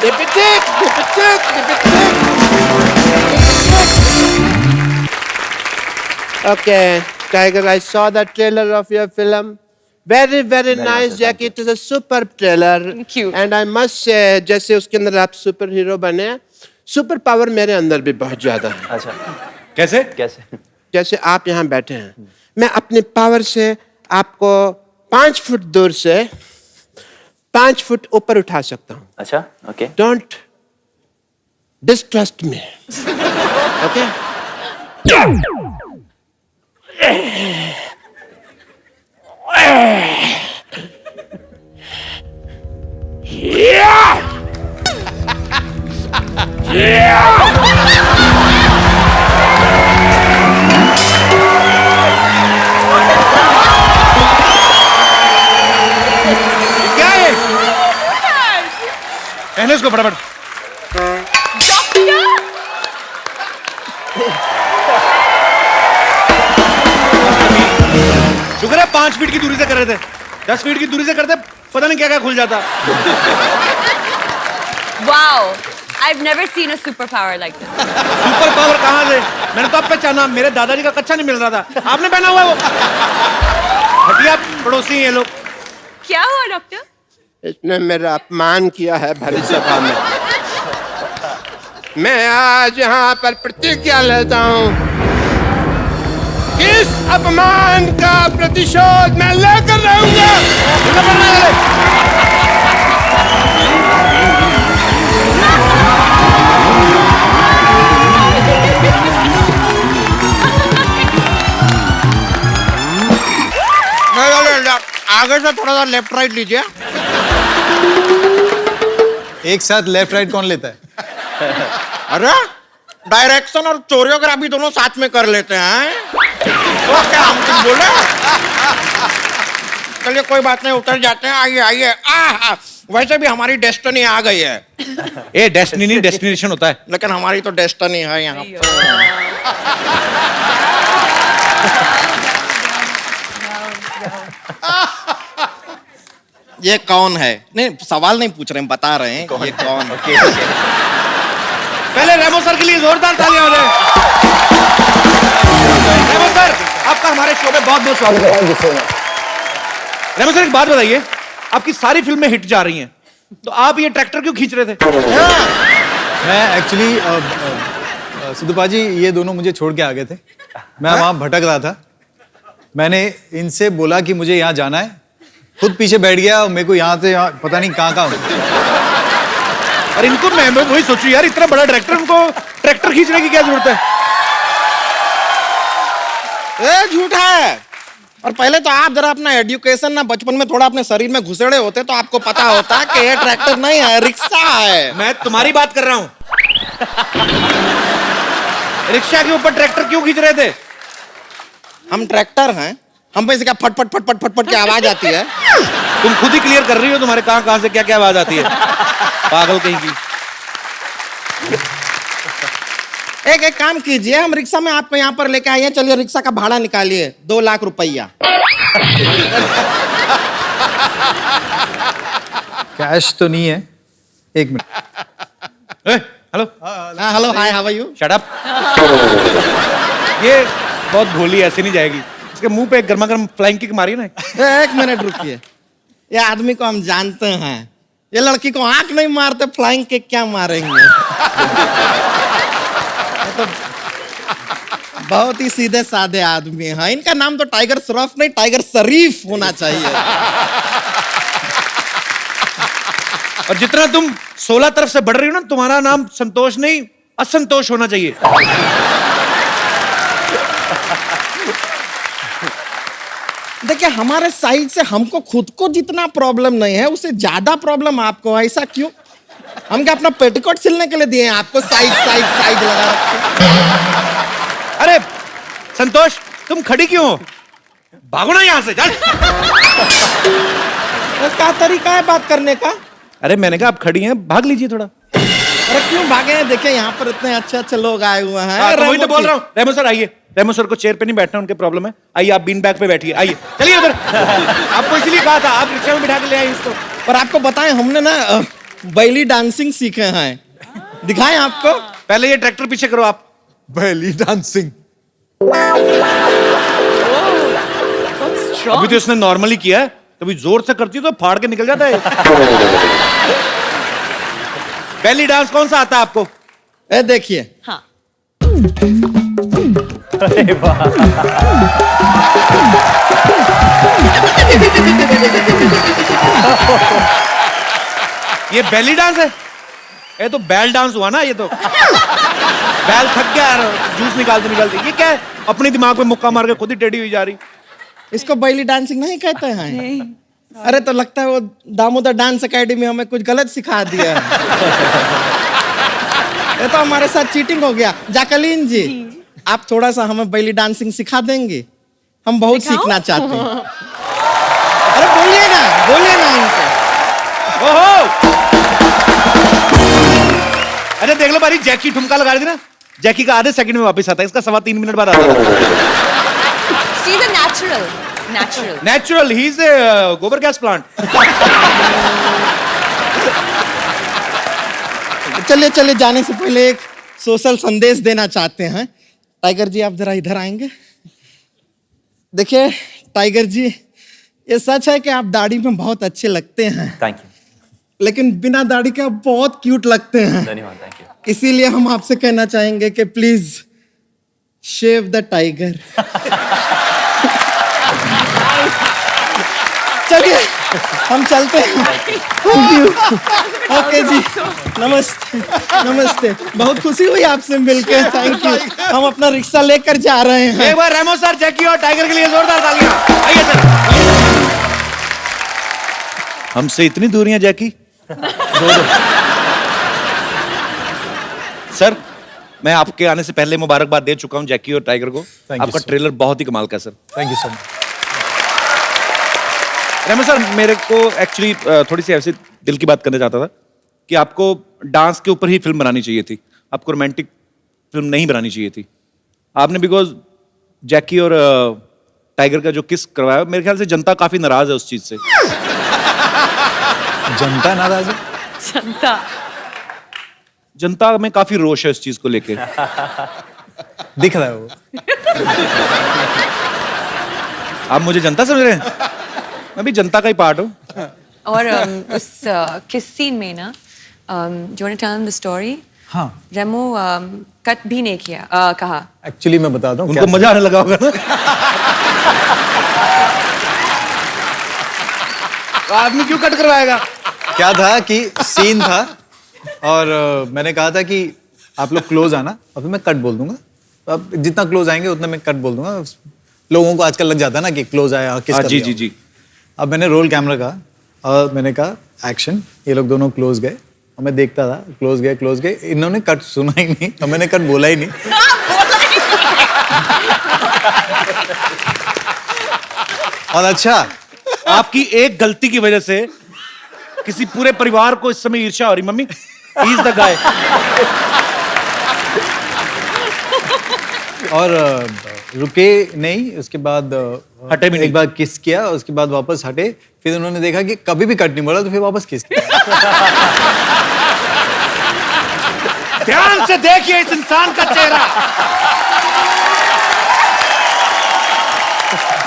बीपी ठीक, बीपी ठीक, बीपी ठीक। Okay, Tiger, I saw the trailer of your film. Very, very nice, Jackie. It is a superb trailer. Thank you. And I must say, जैसे उसके अंदर आप सुपर हीरो बने, सुपर पावर मेरे अंदर भी बहुत ज्यादा है। अच्छा कैसे? कैसे? जैसे आप यहाँ बैठे हैं, मैं अपने पावर से आपको 5 फुट दूर से 5 फुट ऊपर उठा सकता हूँ। अच्छा okay Don't distrust me. Okay? क्या है? पहले इसको फटाफट। शुक्र है 5 फीट की दूरी से कर रहे थे, 10 फीट की दूरी से करते पता नहीं क्या क्या खुल जाता। Wow. I've never seen a superpower like this. Super power कहाँ से? मैंने तो अब पहचाना, मेरे दादाजी का कच्चा नहीं मिल रहा था, आपने पहना हुआ है वो। हटिया पड़ोसी हैं ये लोग। क्या हुआ डॉक्टर? इसने मेरा अपमान किया है भरी सभा में। मैं आज यहाँ पर प्रतिज्ञा लेता हूँ, इस अपमान का प्रतिशोध मैं लेकर रहूंगा। आगे से थोड़ा सा लेफ्ट राइट लीजिए। एक साथ लेफ्ट राइट कौन लेता है? अरे डायरेक्शन और कोरियोग्राफी दोनों साथ में कर लेते हैं। तो क्या हम कुछ बोले? चलिए कोई बात नहीं, उतर जाते हैं। आइए आइए। वैसे भी हमारी डेस्टिनी आ गई है। ए डेस्टिनी नहीं, डेस्टिनेशन होता है। लेकिन हमारी तो डेस्टिनी है यहाँ पर। ये कौन है? नहीं सवाल नहीं पूछ रहे हैं, बता रहे हैं ये कौन है। पहले रेमो सर के लिए जोरदार तालियां हो जाए। रेमो सर, आपका हमारे शो में बहुत बहुत स्वागत है। रेमो सर एक बात बताइए, आपकी सारी फिल्में हिट जा रही हैं, तो आप ये ट्रैक्टर क्यों खींच रहे थे? मैं एक्चुअली सिद्धूपा जी, ये दोनों मुझे छोड़ के आ गए थे। मैं वहाँ भटक रहा था, मैंने इनसे बोला कि मुझे यहाँ जाना है, खुद पीछे बैठ गया और मेरे को यहाँ से यहाँ पता नहीं कहाँ और इनको मैं वही सोचू यार, इतना बड़ा ट्रैक्टर, उनको ट्रैक्टर खींचने की क्या जरूरत है? ए झूठा है। और पहले तो आप जरा अपना एजुकेशन ना बचपन में थोड़ा अपने शरीर में घुसेड़े होते तो आपको पता होता कि ये ट्रैक्टर नहीं है, रिक्शा है। मैं तुम्हारी बात कर रहा हूँ। रिक्शा के ऊपर ट्रैक्टर क्यों खींच रहे थे? हम ट्रैक्टर हैं, हम पे से क्या फट फट फट फट फट फट की आवाज आती है? तुम खुद ही क्लियर कर रही हो, तुम्हारे कहां से क्या क्या आवाज आती है, पागल कहीं की। एक काम कीजिए, हम रिक्शा में आपको यहाँ पर लेके आइए। चलिए रिक्शा का भाड़ा निकालिए, 2 लाख रुपया। कैश तो नहीं है। 1 minute. Hello hello, hi, how are you? Shut up. ये बहुत भोली, ऐसे नहीं जाएगी। इसके मुंह पे एक गर्मा गर्म फ्लाइंग किक मारी ना। 1 मिनट रुकिए, ये आदमी को हम जानते हैं, ये लड़की को आंख नहीं मारते, फ्लाइंग किक क्या मारेंगे? तो बहुत ही सीधे साधे आदमी है। इनका नाम तो टाइगर श्रॉफ नहीं, टाइगर शरीफ होना चाहिए। और जितना तुम 16 तरफ से बढ़ रही हो ना, तुम्हारा नाम संतोष नहीं, असंतोष होना चाहिए। देखिए हमारे साइड से हमको खुद को जितना प्रॉब्लम नहीं है, उससे ज्यादा प्रॉब्लम आपको। ऐसा क्यों? हम क्या अपना पेटीकोट सिलने के लिए दिए हैं आपको? साइड साइड साइड लगा रखे। अरे संतोष, तुम खड़ी क्यों हो? भागो ना यहाँ से, चल। क्या तरीका है बात करने का? अरे मैंने कहा आप खड़ी हैं, भाग लीजिए थोड़ा। ये क्यों भागे हैं? देखिए यहाँ पर इतने अच्छे अच्छे लोग आए हुए हैं। हाँ, तो वही तो रेमो बोल की- रहा हूँ। रेमो सर आइए। रेमो सर को चेयर पे नहीं बैठना, उनके प्रॉब्लम है। आइए आप बीन बैग पे बैठिए, आइए चलिए उधर। आपको इसीलिए कहा था, आप रिक्शा में बिठा के ले आए इसको। और आपको बताएं हमने ना बैली डांसिंग सीखे हैं, दिखाएं आपको। पहले ये ट्रैक्टर पीछे करो आप। बैली डांसिंग। अभी तो इसने नॉर्मली किया है, कभी जोर से करती है तो फाड़ के निकल जाता है। बेली डांस कौन सा आता है आपको? ए देखिए, हाँ ये बेली डांस है? ये तो बैल डांस हुआ ना। ये तो बैल थक गया यार, जूस निकालते निकालते। ये क्या है? अपने दिमाग पे मुक्का मार के खुद ही टेढ़ी हुई जा रही। इसको बैली डांसिंग नहीं कहते हैं? अरे तो लगता है वो दामोदर डांस एकेडमी हमें कुछ गलत सिखा दिया है। ये तो हमारे साथ चीटिंग हो गया। जैकलीन जी, आप थोड़ा सा हमें बैली डांसिंग सिखा देंगे? हम बहुत सीखना चाहते हैं। अरे बोलिए ना इनको। ओहो! अरे देख लो बारी, जैकी ठुमका लगा रही थी ना, जैकी का आधे सेकंड में वापस आता है, इसका 3.25 मिनट बाद आता है। She is a natural natural, he is a गोबर गैस प्लांट। चलिए चलिए, जाने से पहले एक सोशल संदेश देना चाहते हैं। टाइगर जी आप जरा इधर आएंगे। देखिए टाइगर जी, ये सच है कि आप दाढ़ी में बहुत अच्छे लगते हैं, थैंक यू, लेकिन बिना दाढ़ी के आप बहुत क्यूट लगते हैं। धन्यवाद, थैंक यू। इसीलिए हम आपसे कहना चाहेंगे कि प्लीज शेव द टाइगर। चलिए हम चलते हैं। Thank you. ओके जी, नमस्ते नमस्ते। बहुत खुशी हुई आपसे मिलकर, थैंक यू। हम अपना रिक्शा लेकर जा रहे हैं। एक बार रेमो सर, जैकी और टाइगर के लिए जोरदार तालियां। आइए सर। हमसे इतनी दूरियां जैकी। सर मैं आपके आने से पहले मुबारकबाद दे चुका हूं जैकी और टाइगर को। you, आपका sir. ट्रेलर बहुत ही कमाल का है sir. Thank you so much. Remo sir, मेरे को एक्चुअली थोड़ी सी ऐसे दिल की बात करना चाहता था कि आपको डांस के ऊपर ही फिल्म बनानी चाहिए थी, आपको रोमांटिक फिल्म नहीं बनानी चाहिए थी। आपने बिकॉज जैकी और टाइगर का जो किस करवाया, मेरे ख्याल से जनता काफी नाराज है उस चीज से। जनता नाराज है? जनता में काफी रोष है इस चीज को लेके। दिख रहा है वो। आप मुझे जनता समझ रहे हैं? मैं भी जनता का ही पार्ट हूँ। और उस किस सीन में ना, जो ने टेल द स्टोरी, हाँ, रेमो कट भी नहीं किया, कहा एक्चुअली मैं बताता हूँ। उनको मजा आने लगा होगा ना। आदमी क्यों कट करवाएगा? क्या था कि सीन था और मैंने कहा था कि आप लोग क्लोज आना और फिर मैं कट बोल दूंगा। अब जितना क्लोज आएंगे उतना मैं कट बोल दूंगा। लोगों को आजकल लग जाता है ना कि क्लोज आया किस कर जी दिया। जी जी। अब मैंने रोल कैमरा कहा और मैंने कहा एक्शन। ये लोग दोनों क्लोज गए और मैं देखता था, क्लोज गए। इन्होंने कट सुना ही नहीं और मैंने कट बोला ही नहीं। और अच्छा, आपकी एक गलती की वजह से किसी पूरे परिवार को इस समय ईर्ष्या हो रही। Mummy, he is the guy. और रुके नहीं, उसके बाद हटे भी नहीं। एक बार किस किया, उसके बाद वापस हटे। फिर उन्होंने देखा कि कभी भी कट नहीं बोला तो फिर वापस किस किया। ध्यान से देखिए इस इंसान का चेहरा।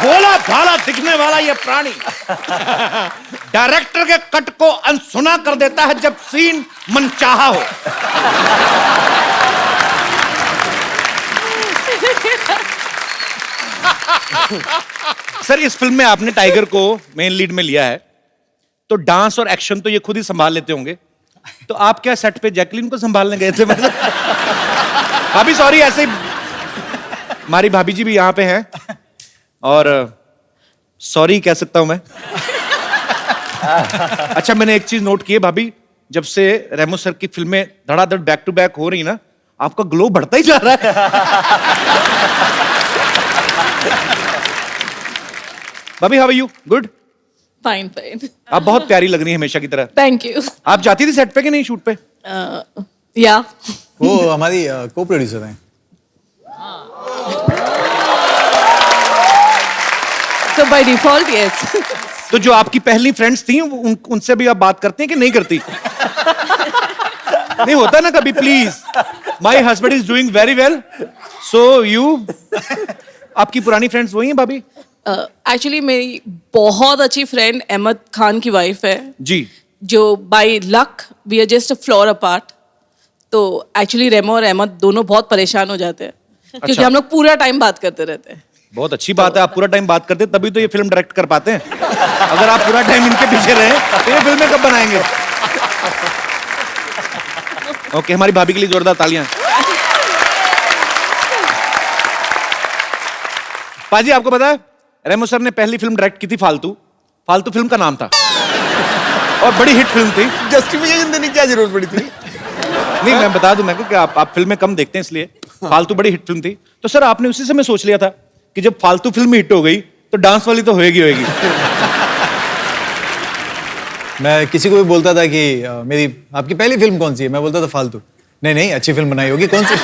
भोला भाला दिखने वाला ये प्राणी डायरेक्टर के कट को अनसुना कर देता है जब सीन मनचाहा हो। सर इस फिल्म में आपने टाइगर को मेन लीड में लिया है, तो डांस और एक्शन तो ये खुद ही संभाल लेते होंगे, तो आप क्या सेट पे जैकलीन को संभालने गए थे? मतलब भाभी सॉरी, ऐसे ही हमारी भाभी जी भी यहाँ पे हैं और सॉरी कह सकता हूं मैं। अच्छा मैंने एक चीज नोट की है भाभी, जब से रेमो सर की फिल्में धड़ाधड़ बैक टू बैक हो रही ना, आपका ग्लो बढ़ता ही जा रहा है। भाभी how are you? Good? Fine fine. आप बहुत प्यारी लग रही है हमेशा की तरह। Thank you. आप जाती थी सेट पे कि नहीं, शूट पे? या वो हमारी को प्रोड्यूसर हैं। तो बाय डिफॉल्ट यस। तो जो आपकी पहली फ्रेंड्स थी उनसे भी आप बात करते हैं कि नहीं करती? नहीं होता ना कभी, please my husband is doing very well, so you. आपकी पुरानी फ्रेंड्स वही हैं भाभी? एक्चुअली मेरी बहुत अच्छी फ्रेंड अहमद खान की वाइफ है, जी। जो by luck we are just a floor apart. तो एक्चुअली रेमो और अहमद दोनों बहुत परेशान हो जाते हैं क्योंकि अच्छा। हम लोग पूरा टाइम बात करते रहते हैं। बहुत अच्छी बात है, आप पूरा टाइम बात करते हैं तभी तो ये फिल्म डायरेक्ट कर पाते हैं। अगर आप पूरा टाइम इनके पीछे रहे तो ये फिल्में कब बनाएंगे? ओके, हमारी भाभी के लिए जोरदार तालियां। पाजी आपको पता है रेमो सर ने पहली फिल्म डायरेक्ट की थी फालतू। फालतू फिल्म का नाम था और बड़ी हिट फिल्म थी। जस्टिफिकेशन देने की क्या जरूरत पड़ी थी? नहीं, मैं बता दूं मैं कि आप फिल्में कम देखते हैं इसलिए। फालतू बड़ी हिट फिल्म थी, तो सर आपने उसी समय सोच लिया था कि जब फालतू फिल्म हिट हो गई तो डांस वाली तो होएगी होएगी। मैं किसी को भी बोलता था कि मेरी आपकी पहली फिल्म कौन सी है, मैं बोलता था फालतू। नहीं नहीं, अच्छी फिल्म बनाई होगी, कौन सी?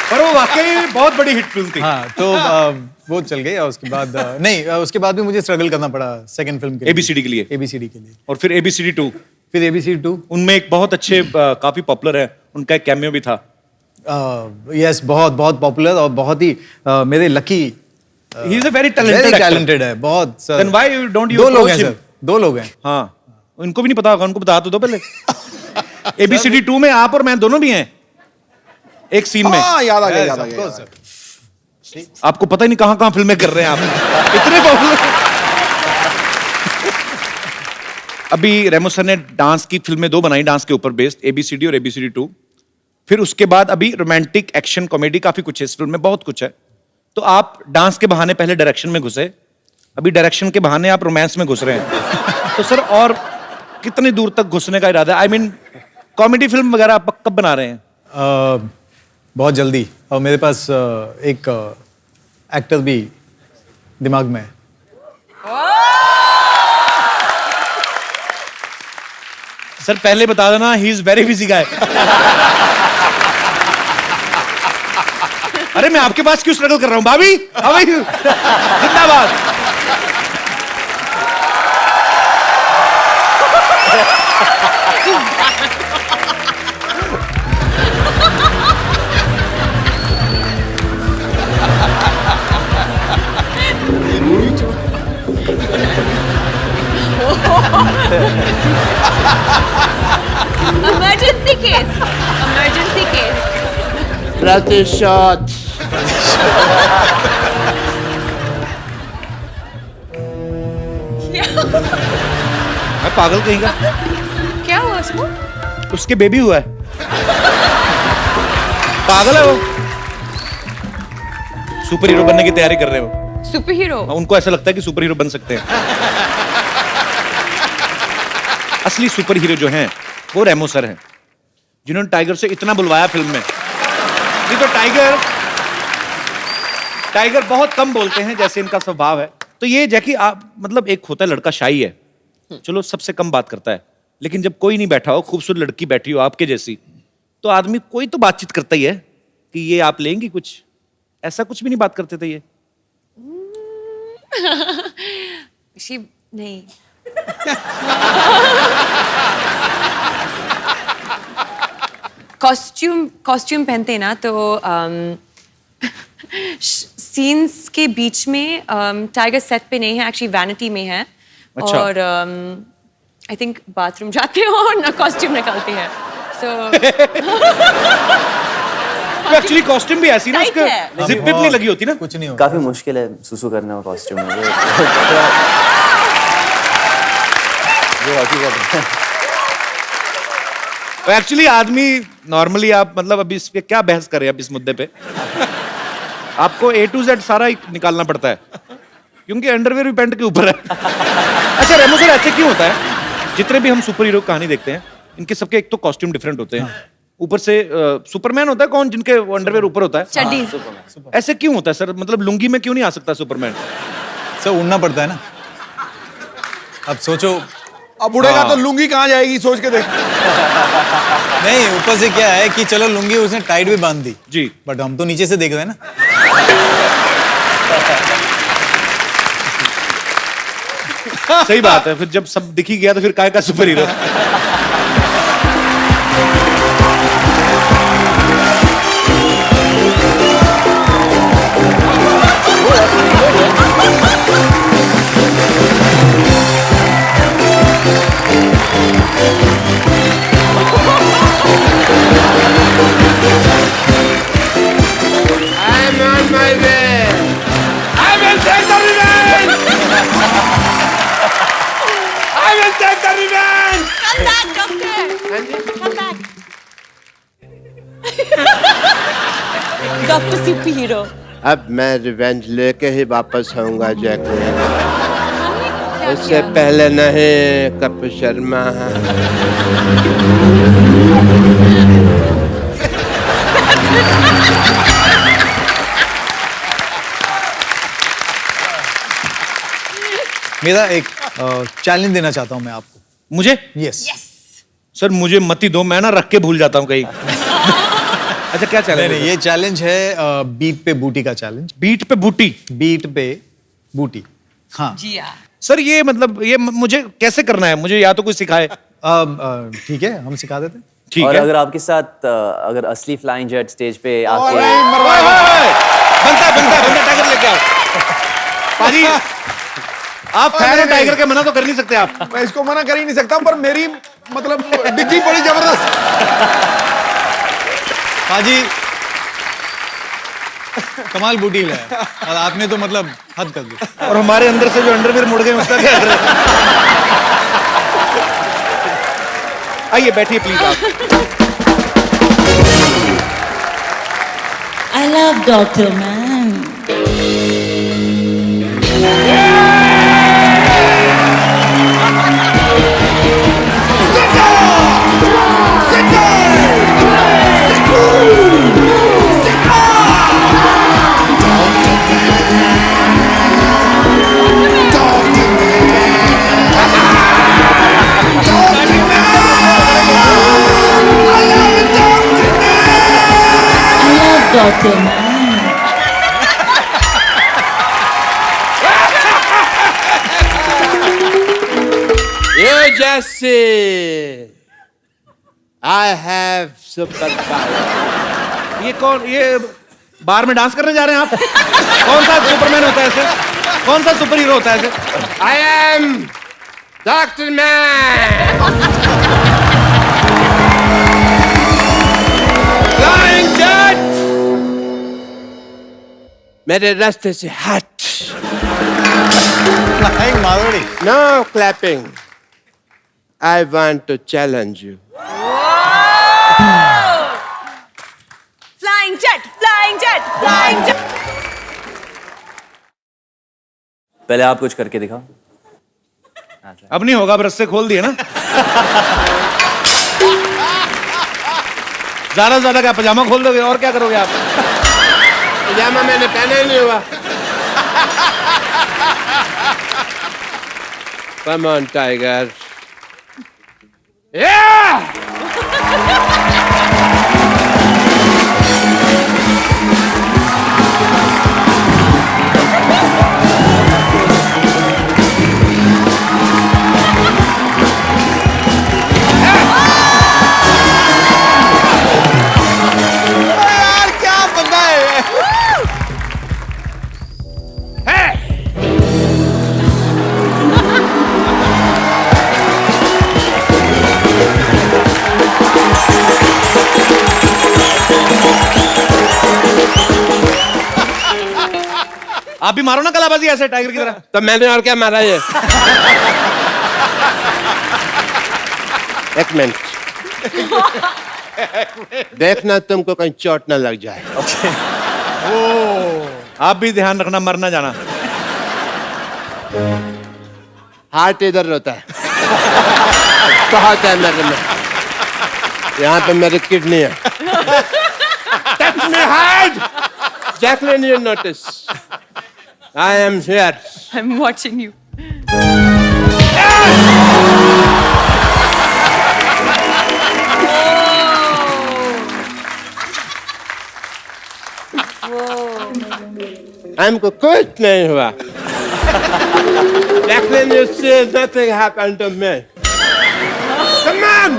पर वो वाकई बहुत बड़ी हिट फिल्म थी। हाँ, तो वो चल गई और उसके बाद नहीं, उसके बाद भी मुझे स्ट्रगल करना पड़ा सेकंड फिल्म के लिए, ABCD के लिए। ABCD के लिए, और फिर ABCD 2। फिर ABCD 2। उनमें एक बहुत अच्छे काफी पॉपुलर है, उनका एक कैमियो भी था। यस, बहुत बहुत पॉपुलर और बहुत ही मेरे lucky. He is a very talented actor. Talented है बहुत sir. Then why don't you? दो लोग हैं सर, दो लोग हैं। हाँ, इनको भी नहीं पता होगा, उनको बता तो दो पहले। ABCD 2 में आप और मैं दोनों भी हैं एक सीन में। हाँ, याद आ गया, याद आ गया। आपको पता ही नहीं कहां कहां फिल्में कर रहे हैं आप, इतने पॉपुलर। अभी रेमो सर ने डांस की फिल्में 2 बनाई, डांस के ऊपर बेस्ड, ABCD और ABCD 2। फिर उसके बाद अभी रोमांटिक एक्शन कॉमेडी काफी कुछ है इस फिल्म में, बहुत कुछ है। तो आप डांस के बहाने पहले डायरेक्शन में घुसे, अभी डायरेक्शन के बहाने आप रोमांस में घुस रहे हैं। तो सर और कितनी दूर तक घुसने का इरादा है? आई मीन कॉमेडी फिल्म वगैरह आप कब बना रहे हैं? बहुत जल्दी, और मेरे पास एक एक्टर भी दिमाग में है। सर पहले बता देना, ही इज वेरी बिजी गाय। अरे मैं आपके पास क्यों स्ट्रगल कर रहा हूं भाभी? How are you? जिंदाबाद। Emergency case. Emergency case. प्रतिशत। मैं पागल कहीं का? क्या हुआ उसको? उसके बेबी हुआ है। पागल है वो। सुपर हीरो बनने की तैयारी कर रहे हो? Super hero? उनको ऐसा लगता है कि सुपर हीरो बन सकते हैं। असली सुपर हीरो जो हैं वो रेमो सर हैं, जिन्होंने टाइगर से इतना बुलवाया फिल्म में। नहीं तो टाइगर बहुत कम बोलते हैं, जैसे इनका स्वभाव है। तो ये जैकी आप मतलब, एक होता है लड़का शाई है, चलो सबसे कम बात करता है, लेकिन जब कोई नहीं बैठा हो, खूबसूरत लड़की बैठी हो आपके जैसी, तो आदमी कोई तो बातचीत करता ही है कि ये आप लेंगी कुछ। ऐसा कुछ भी नहीं बात करते थे ये? नहीं। कॉस्ट्यूम पहनते हैं ना, तो सीन्स के बीच में टाइगर सेट पे नहीं है, एक्चुअली वैनिटी में है। अच्छा। और आई थिंक बाथरूम जाते हो और ना कॉस्ट्यूम निकालते हैं, सो एक्चुअली कॉस्ट्यूम भी ऐसी ना, Tight उसका है। जिप विप नहीं लगी होती ना। कुछ नहीं होगा। काफी मुश्किल है सुसु करना कॉस्ट्यूम में। वो हकीकत है। एक्चुअली आदमी नॉर्मली, आप मतलब अभी इस पे क्या बहस करें अब इस मुद्दे पे? आपको A to Z सारा ही निकालना पड़ता है, क्योंकि अंडरवेयर भी पैंट के ऊपर है। अच्छा रेमो सर, ऐसे क्यों होता है? जितने भी हम सुपर हीरो कहानी देखते हैं, इनके सबके एक तो कॉस्ट्यूम डिफरेंट होते हैं, ऊपर से सुपरमैन होता है कौन, जिनके अंडरवेयर ऊपर होता है? चड्डी। ऐसे क्यों होता है सर? मतलब लुंगी में क्यों नहीं आ सकता सुपरमैन? सर उड़ना पड़ता है ना। अब सोचो, अब उड़ेगा हाँ। तो लुंगी कहाँ जाएगी सोच के देख। नहीं, ऊपर से क्या है कि चलो लुंगी उसने टाइट भी बांध दी जी। बट हम तो नीचे से देख रहे हैं ना। सही बात है, फिर जब सब दिख ही गया तो फिर काय का super hero. I'm on my way. I will take the revenge. I will take the revenge. Come back, doctor. Come back. Doctor Superhero. अब मैं रिवेंज लेके ही वापस आऊंगा जैकलिन। इससे पहले नहीं, कपिल शर्मा। मेरा एक चैलेंज देना चाहता हूँ मैं आपको। मुझे? यस। सर मुझे मत ही दो, मैं ना रख के भूल जाता हूँ कहीं। अच्छा क्या चैलेंज नहीं, ये चैलेंज है बीट पे बूटी का चैलेंज। बीट पे बूटी? बीट पे बूटी, हाँ। जी हाँ। सर ये मतलब ये मुझे कैसे करना है? मुझे या तो कोई सिखाए। ठीक है, हम सिखा देते हैं। ठीक और है। अगर आपके साथ अगर असली फ्लाइंग जेट स्टेज पे आके बनता है टाइगर लेके आओ। पाजी आप फैन हो टाइगर के, मना तो कर नहीं सकते आप। मैं इसको मना कर ही नहीं सकता, पर मेरी मतलब डिग्गी बड़ी जबरदस्त। पाजी कमाल बूटी है और आपने तो मतलब हद कर दी। और हमारे अंदर से जो अंडरवियर मुड़ गए उसका क्या कर रहे हैं? आइए बैठिए प्लीज आप। I love Dr. Man. Dr. Man. You Jesse, I have superpower. ये कौन, ये बार में डांस करने जा रहे हैं आप? कौन सा सुपरमैन होता है ऐसे? कौन सा सुपर हीरो होता है ऐसे? I am Dr. Man. Flying jet. मेरे रास्ते से हट। Flying मारोड़ी। No clapping. I want to challenge you. Flying jet, flying jet, flying jet. पहले आप कुछ करके दिखाओ। अब नहीं होगा, अब रस्से खोल दिए ना। ज्यादा से ज्यादा क्या पजामा खोल दोगे और क्या करोगे आप? पजामा मैंने पहना ही नहीं हुआ। Come on, Tiger. Yeah! यार क्या बंदा है। आप भी मारो ना कलाबाजी ऐसे टाइगर की तरह। तो मैंने और क्या मारा ये? एक मिनट। देखना तुमको कहीं चोट ना लग जाए। आप भी ध्यान रखना, मर ना जाना। हार्ट इधर होता है। बहुत है मेरे में। यहाँ पे मेरी किडनी है। Touch me hard. Jacqueline, you notice. I am here. I'm watching you. हमको कुछ नहीं हुआ. Jacqueline, you see, nothing happened to me. Come on!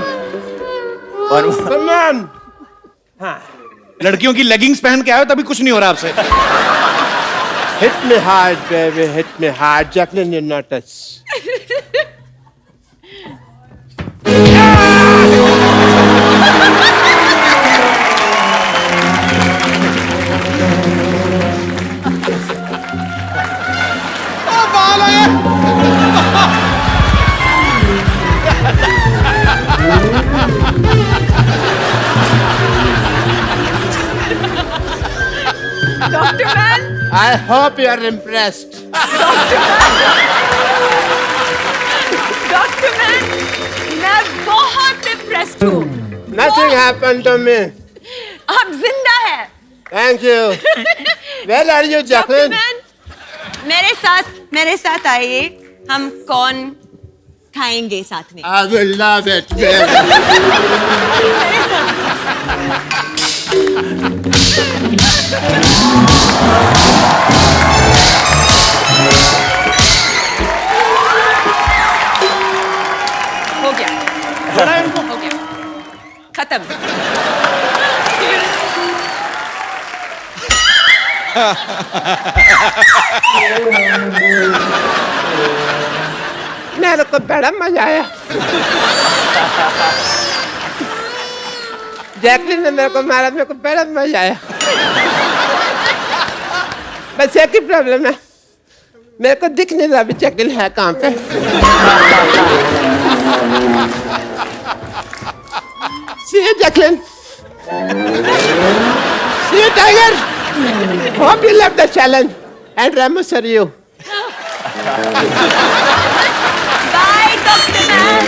Come on! लड़कियों की लेगिंग्स पहन के आए हो तभी कुछ नहीं हो रहा आपसे. Hit me hard, baby. Hit me hard. Jacqueline, you're not a... Dr. Man, I hope you are impressed. Dr. Man, मैं बहुत impressed हूँ. Nothing happened to me. आप जिंदा हैं. Thank you. Where are you, Dr. Jacqueline? Man, मेरे साथ आइए. हम कौन खाएंगे साथ में. I will love it, baby. हो गया. हो गया. खत्म. मेरे को बड़ा मजा आया. जैकलिन ने मेरे को मारा, मेरे को बड़ा मजा आया. बस एक ही प्रॉब्लम है, मेरे को दिख नहीं रहा अभी जैकलिन है कहाँ पे. See you, Jacqueline. See you, Tiger. Hope you love the challenge. And Ramos, are you? Bye, Dr. Man.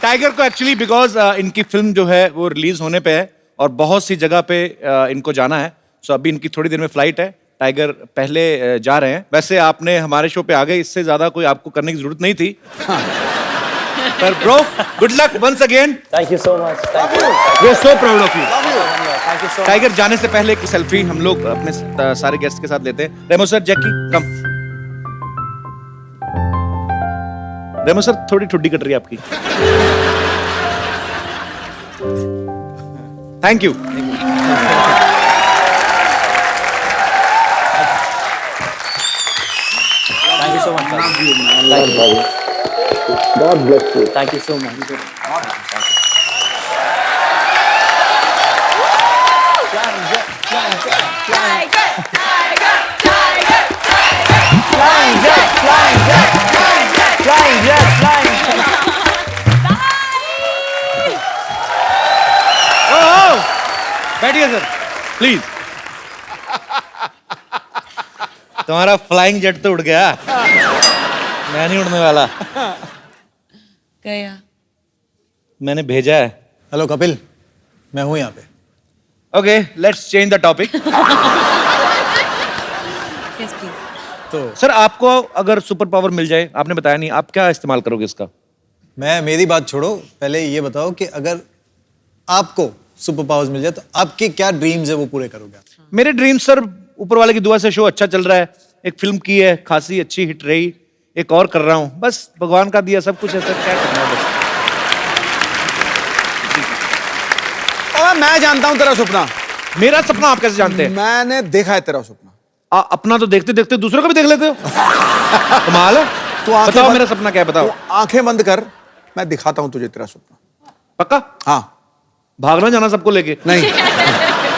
Tiger को एक्चुअली बिकॉज इनकी फिल्म जो है वो रिलीज होने पे है और बहुत सी जगह पे इनको जाना है. सो अभी इनकी थोड़ी देर में फ्लाइट है. टाइगर पहले जा रहे हैं. वैसे आपने हमारे शो पे आ गए, इससे ज्यादा कोई आपको करने की जरूरत नहीं थी. पर bro, good luck once again. Thank you so much. Thank you. We are so proud of you. Thank you so Tiger जाने से पहले एक सेल्फी हम लोग अपने सारे गेस्ट के साथ लेते हैं. रेमो सर, जैकी कम. रेमो सर, थोड़ी ठुड्डी कट रही है आपकी. Thank you. Thank you so much. Thank you. God bless you. Thank you so much. Tiger, Tiger, Tiger, Flying jet, flying jet, flying jet, flying jet, flying jet. बैठिए sir please. तुम्हारा flying jet तो उड़ गया, मैं नहीं उड़ने वाला. गया. मैंने भेजा है. हेलो कपिल, मैं हूँ यहाँ पे. Okay, let's change the topic. Yes, please. तो सर, आपको अगर सुपर पावर मिल जाए, आपने बताया नहीं, आप क्या इस्तेमाल करोगे इसका? मेरी बात छोड़ो, पहले ये बताओ कि अगर आपको सुपर पावर्स मिल जाए तो आपके क्या ड्रीम्स है वो पूरे करोगे? मेरे ड्रीम सर, ऊपर वाले की दुआ से शो अच्छा चल रहा है. एक फिल्म की है, खासी अच्छी हिट रही, एक और कर रहा हूँ. बस भगवान का दिया सब कुछ है सर, क्या करना है बस. मैं जानता हूँ तेरा सपना. मेरा सपना आप कैसे जानते हैं? मैंने देखा है तेरा सपना. अपना तो देखते देखते दूसरों का भी देख लेते हो. कमाल है. तो आंखें बताओ बंद- मेरा सपना क्या है, बताओ. तो आंखें बंद कर, मैं दिखाता हूँ तुझे तेरा सपना. पक्का? हाँ. भागना जाना सबको लेके? नहीं.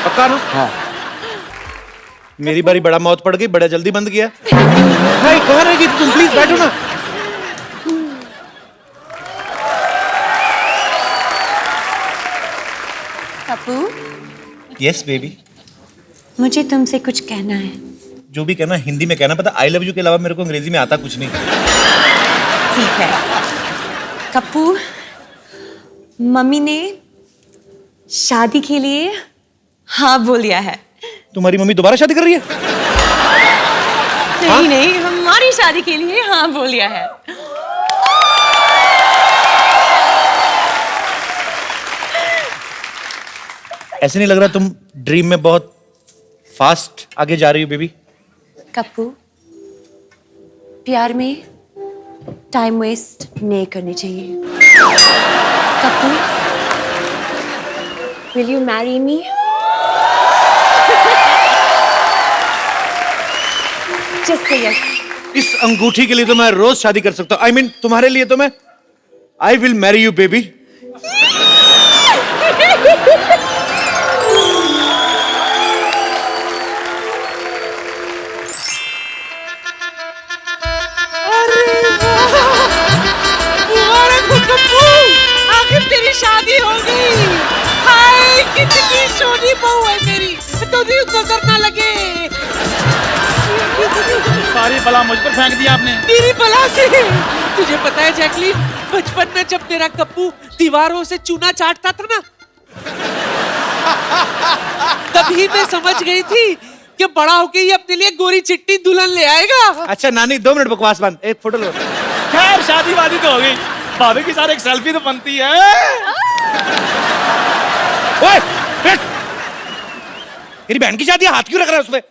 पक्का ना? हाँ. मेरी बारी बड़ा मौत पड़ गई, बड़ा जल्दी बंद किया. भाई कहाँ रहेगी तुम, प्लीज बैठो ना. Pappu, yes baby. मुझे तुमसे कुछ कहना है. जो भी कहना हिंदी में कहना. पता, आई लव यू के अलावा मेरे को अंग्रेजी में आता कुछ नहीं. ठीक है. कप्पू, मम्मी ने शादी के लिए हाँ बोल दिया है. तुम्हारी मम्मी दोबारा शादी कर रही है? नहीं नहीं, हमारी शादी के लिए हाँ बोल दिया है. ऐसे नहीं लग रहा तुम ड्रीम में बहुत फास्ट आगे जा रही हो बेबी? कप्पू, प्यार में टाइम वेस्ट नहीं करनी चाहिए। Kappu, will you marry me? Just say yes. इस अंगूठी के लिए तो मैं रोज शादी कर सकता हूँ। आई मीन तुम्हारे लिए तो मैं I will marry you baby. आखिर तेरी शादी हो गई। हाय कितनी सोनी बहू है मेरी, तुझे नजर ना लगे। सारी बला मुझ पर फेंक दिया आपने। मेरी बला से। तुझे पता है जैकलीन, बचपन में जब मेरा कप्पू दीवारों से चूना चाटता था ना, तभी मैं समझ गई थी कि बड़ा होके ये अपने लिए गोरी चिट्टी दुल्हन ले आएगा। अच्छा नानी 2 मिनट बकवास बंद, एक फोटो लो। खैर शादी वादी तो हो गई, भाभी के साथ एक सेल्फी तो बनती है। ओए, मेरी बहन की शादी हाथ क्यों रख रहा है उसपे?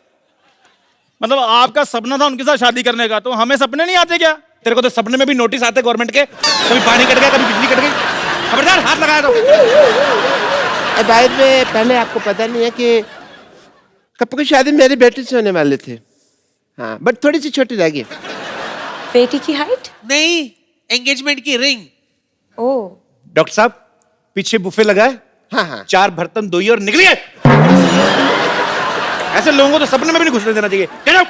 मतलब आपका सपना था उनके साथ शादी करने का, तो हमें सपने नहीं आते क्या? तेरे को तो सपने में भी नोटिस आते गवर्नमेंट के, कभी पानी कट गया, कभी बिजली कट गई। खबरदार हाथ लगाया तो। बाद में पहले आपको पता नहीं है कि कप्पू की शादी मेरी बेटी से होने वाले थे। हाँ, बट थोड़ी सी छोटी रह गई। बेटी की हाइट? नहीं, एंगेजमेंट की रिंग। ओह, डॉक्टर साहब पीछे बुफे लगा है। हाँ। 4 बर्तन धोइए और निकलिए। ऐसे लोगों को तो सपने में भी नहीं घुसने देना चाहिए। Get out!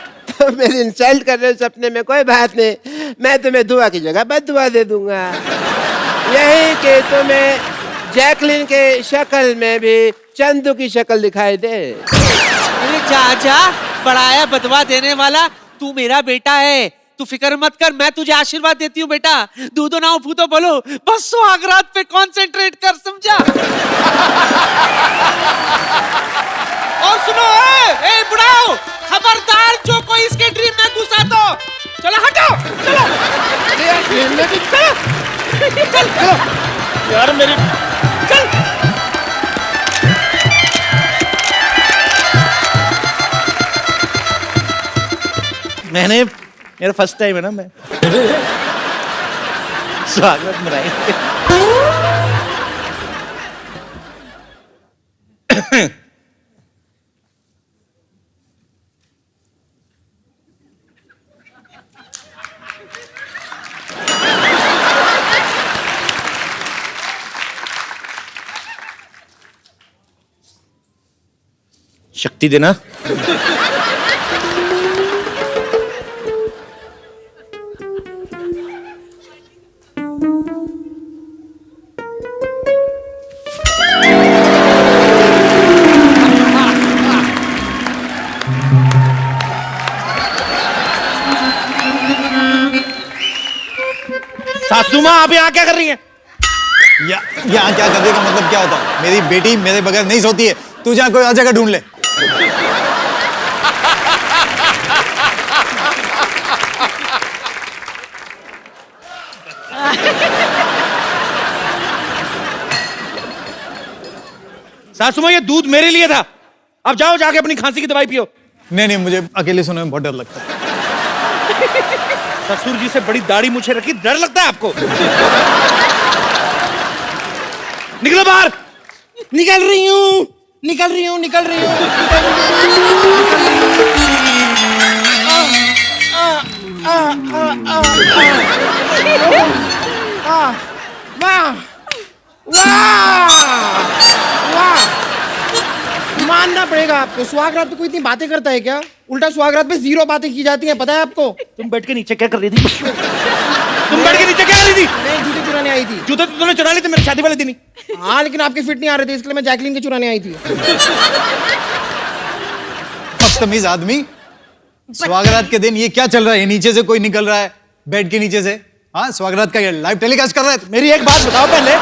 मेरी इंसल्ट कर रहे हो सपने में, कोई बात नहीं, मैं तुम्हें दुआ की जगह बद्दुआ दे दूंगा। यही कि तुम्हें जैकलिन के शक्ल में भी चंदू की शक्ल दिखाई दे। अरे जा, बड़ाया बदवा देने वाला, तू मेरा बेटा है, तू फिक्र मत कर, मैं तुझे आशीर्वाद देती हूँ बेटा। दूधो ना फूतो बोलो, बस सुहागरात पे कंसंट्रेट कर, समझा? और सुनो, ए बुढ़ाओ, खबरदार जो कोई इसके ड्रीम में घुसा तो चलो हटो, चलो। चल यार मेरी चल। मेरा फर्स्ट टाइम है ना, मैं स्वागत मनाएंगे। शक्ति देना। सासू माँ आप यहाँ क्या कर रही हैं? यहाँ क्या करने का मतलब क्या होता है? मेरी बेटी मेरे बगैर नहीं सोती है, तू जहाँ कोई और जगह ढूंढ ले। सासू माँ ये दूध मेरे लिए था, अब जाओ जाके अपनी खांसी की दवाई पियो। नहीं, मुझे अकेले सोने में बहुत डर लगता है। ससुर जी से बड़ी दाढ़ी मुझे रखी, डर लगता है आपको? निकलो बाहर। निकल रही हूँ। मानना पड़ेगा आपको, सुहागरात पे कोई इतनी बातें करता है क्या? उल्टा सुहागरात पे 0 बातें की जाती हैं, पता है आपको? तुम बैठ के नीचे क्या कर रही थी? तुम बैठ के नीचे क्या कर रही थी? मैं जूते चुराने आई थी। जूते तो तुमने चुरा लिए थे मेरे शादी वाले दिन ही। हाँ, लेकिन आपके फिट नहीं आ रहे थे, इसलिए मैं जैकलीन के चुराने आई थी। बदतमीज आदमी, स्वागरात के दिन ये क्या चल रहा है? नीचे से कोई निकल रहा है बेड के नीचे से। हाँ, स्वागरात का लाइव टेलीकास्ट कर रहा है। मेरी एक बात बताओ पहले,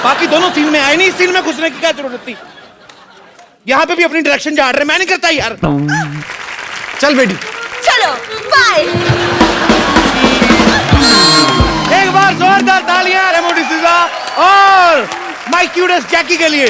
बाकी दोनों सीन में आए नहीं, इस सीन में घुसने की क्या जरूरत थी? यहाँ पे भी अपनी डायरेक्शन झाड़ रहे, मैं नहीं करता यार। चल बेटी, चलो बाय। एक बार जोरदार तालियां रेमो डिसूजा और माय क्यूटेस्ट जैकी के लिए।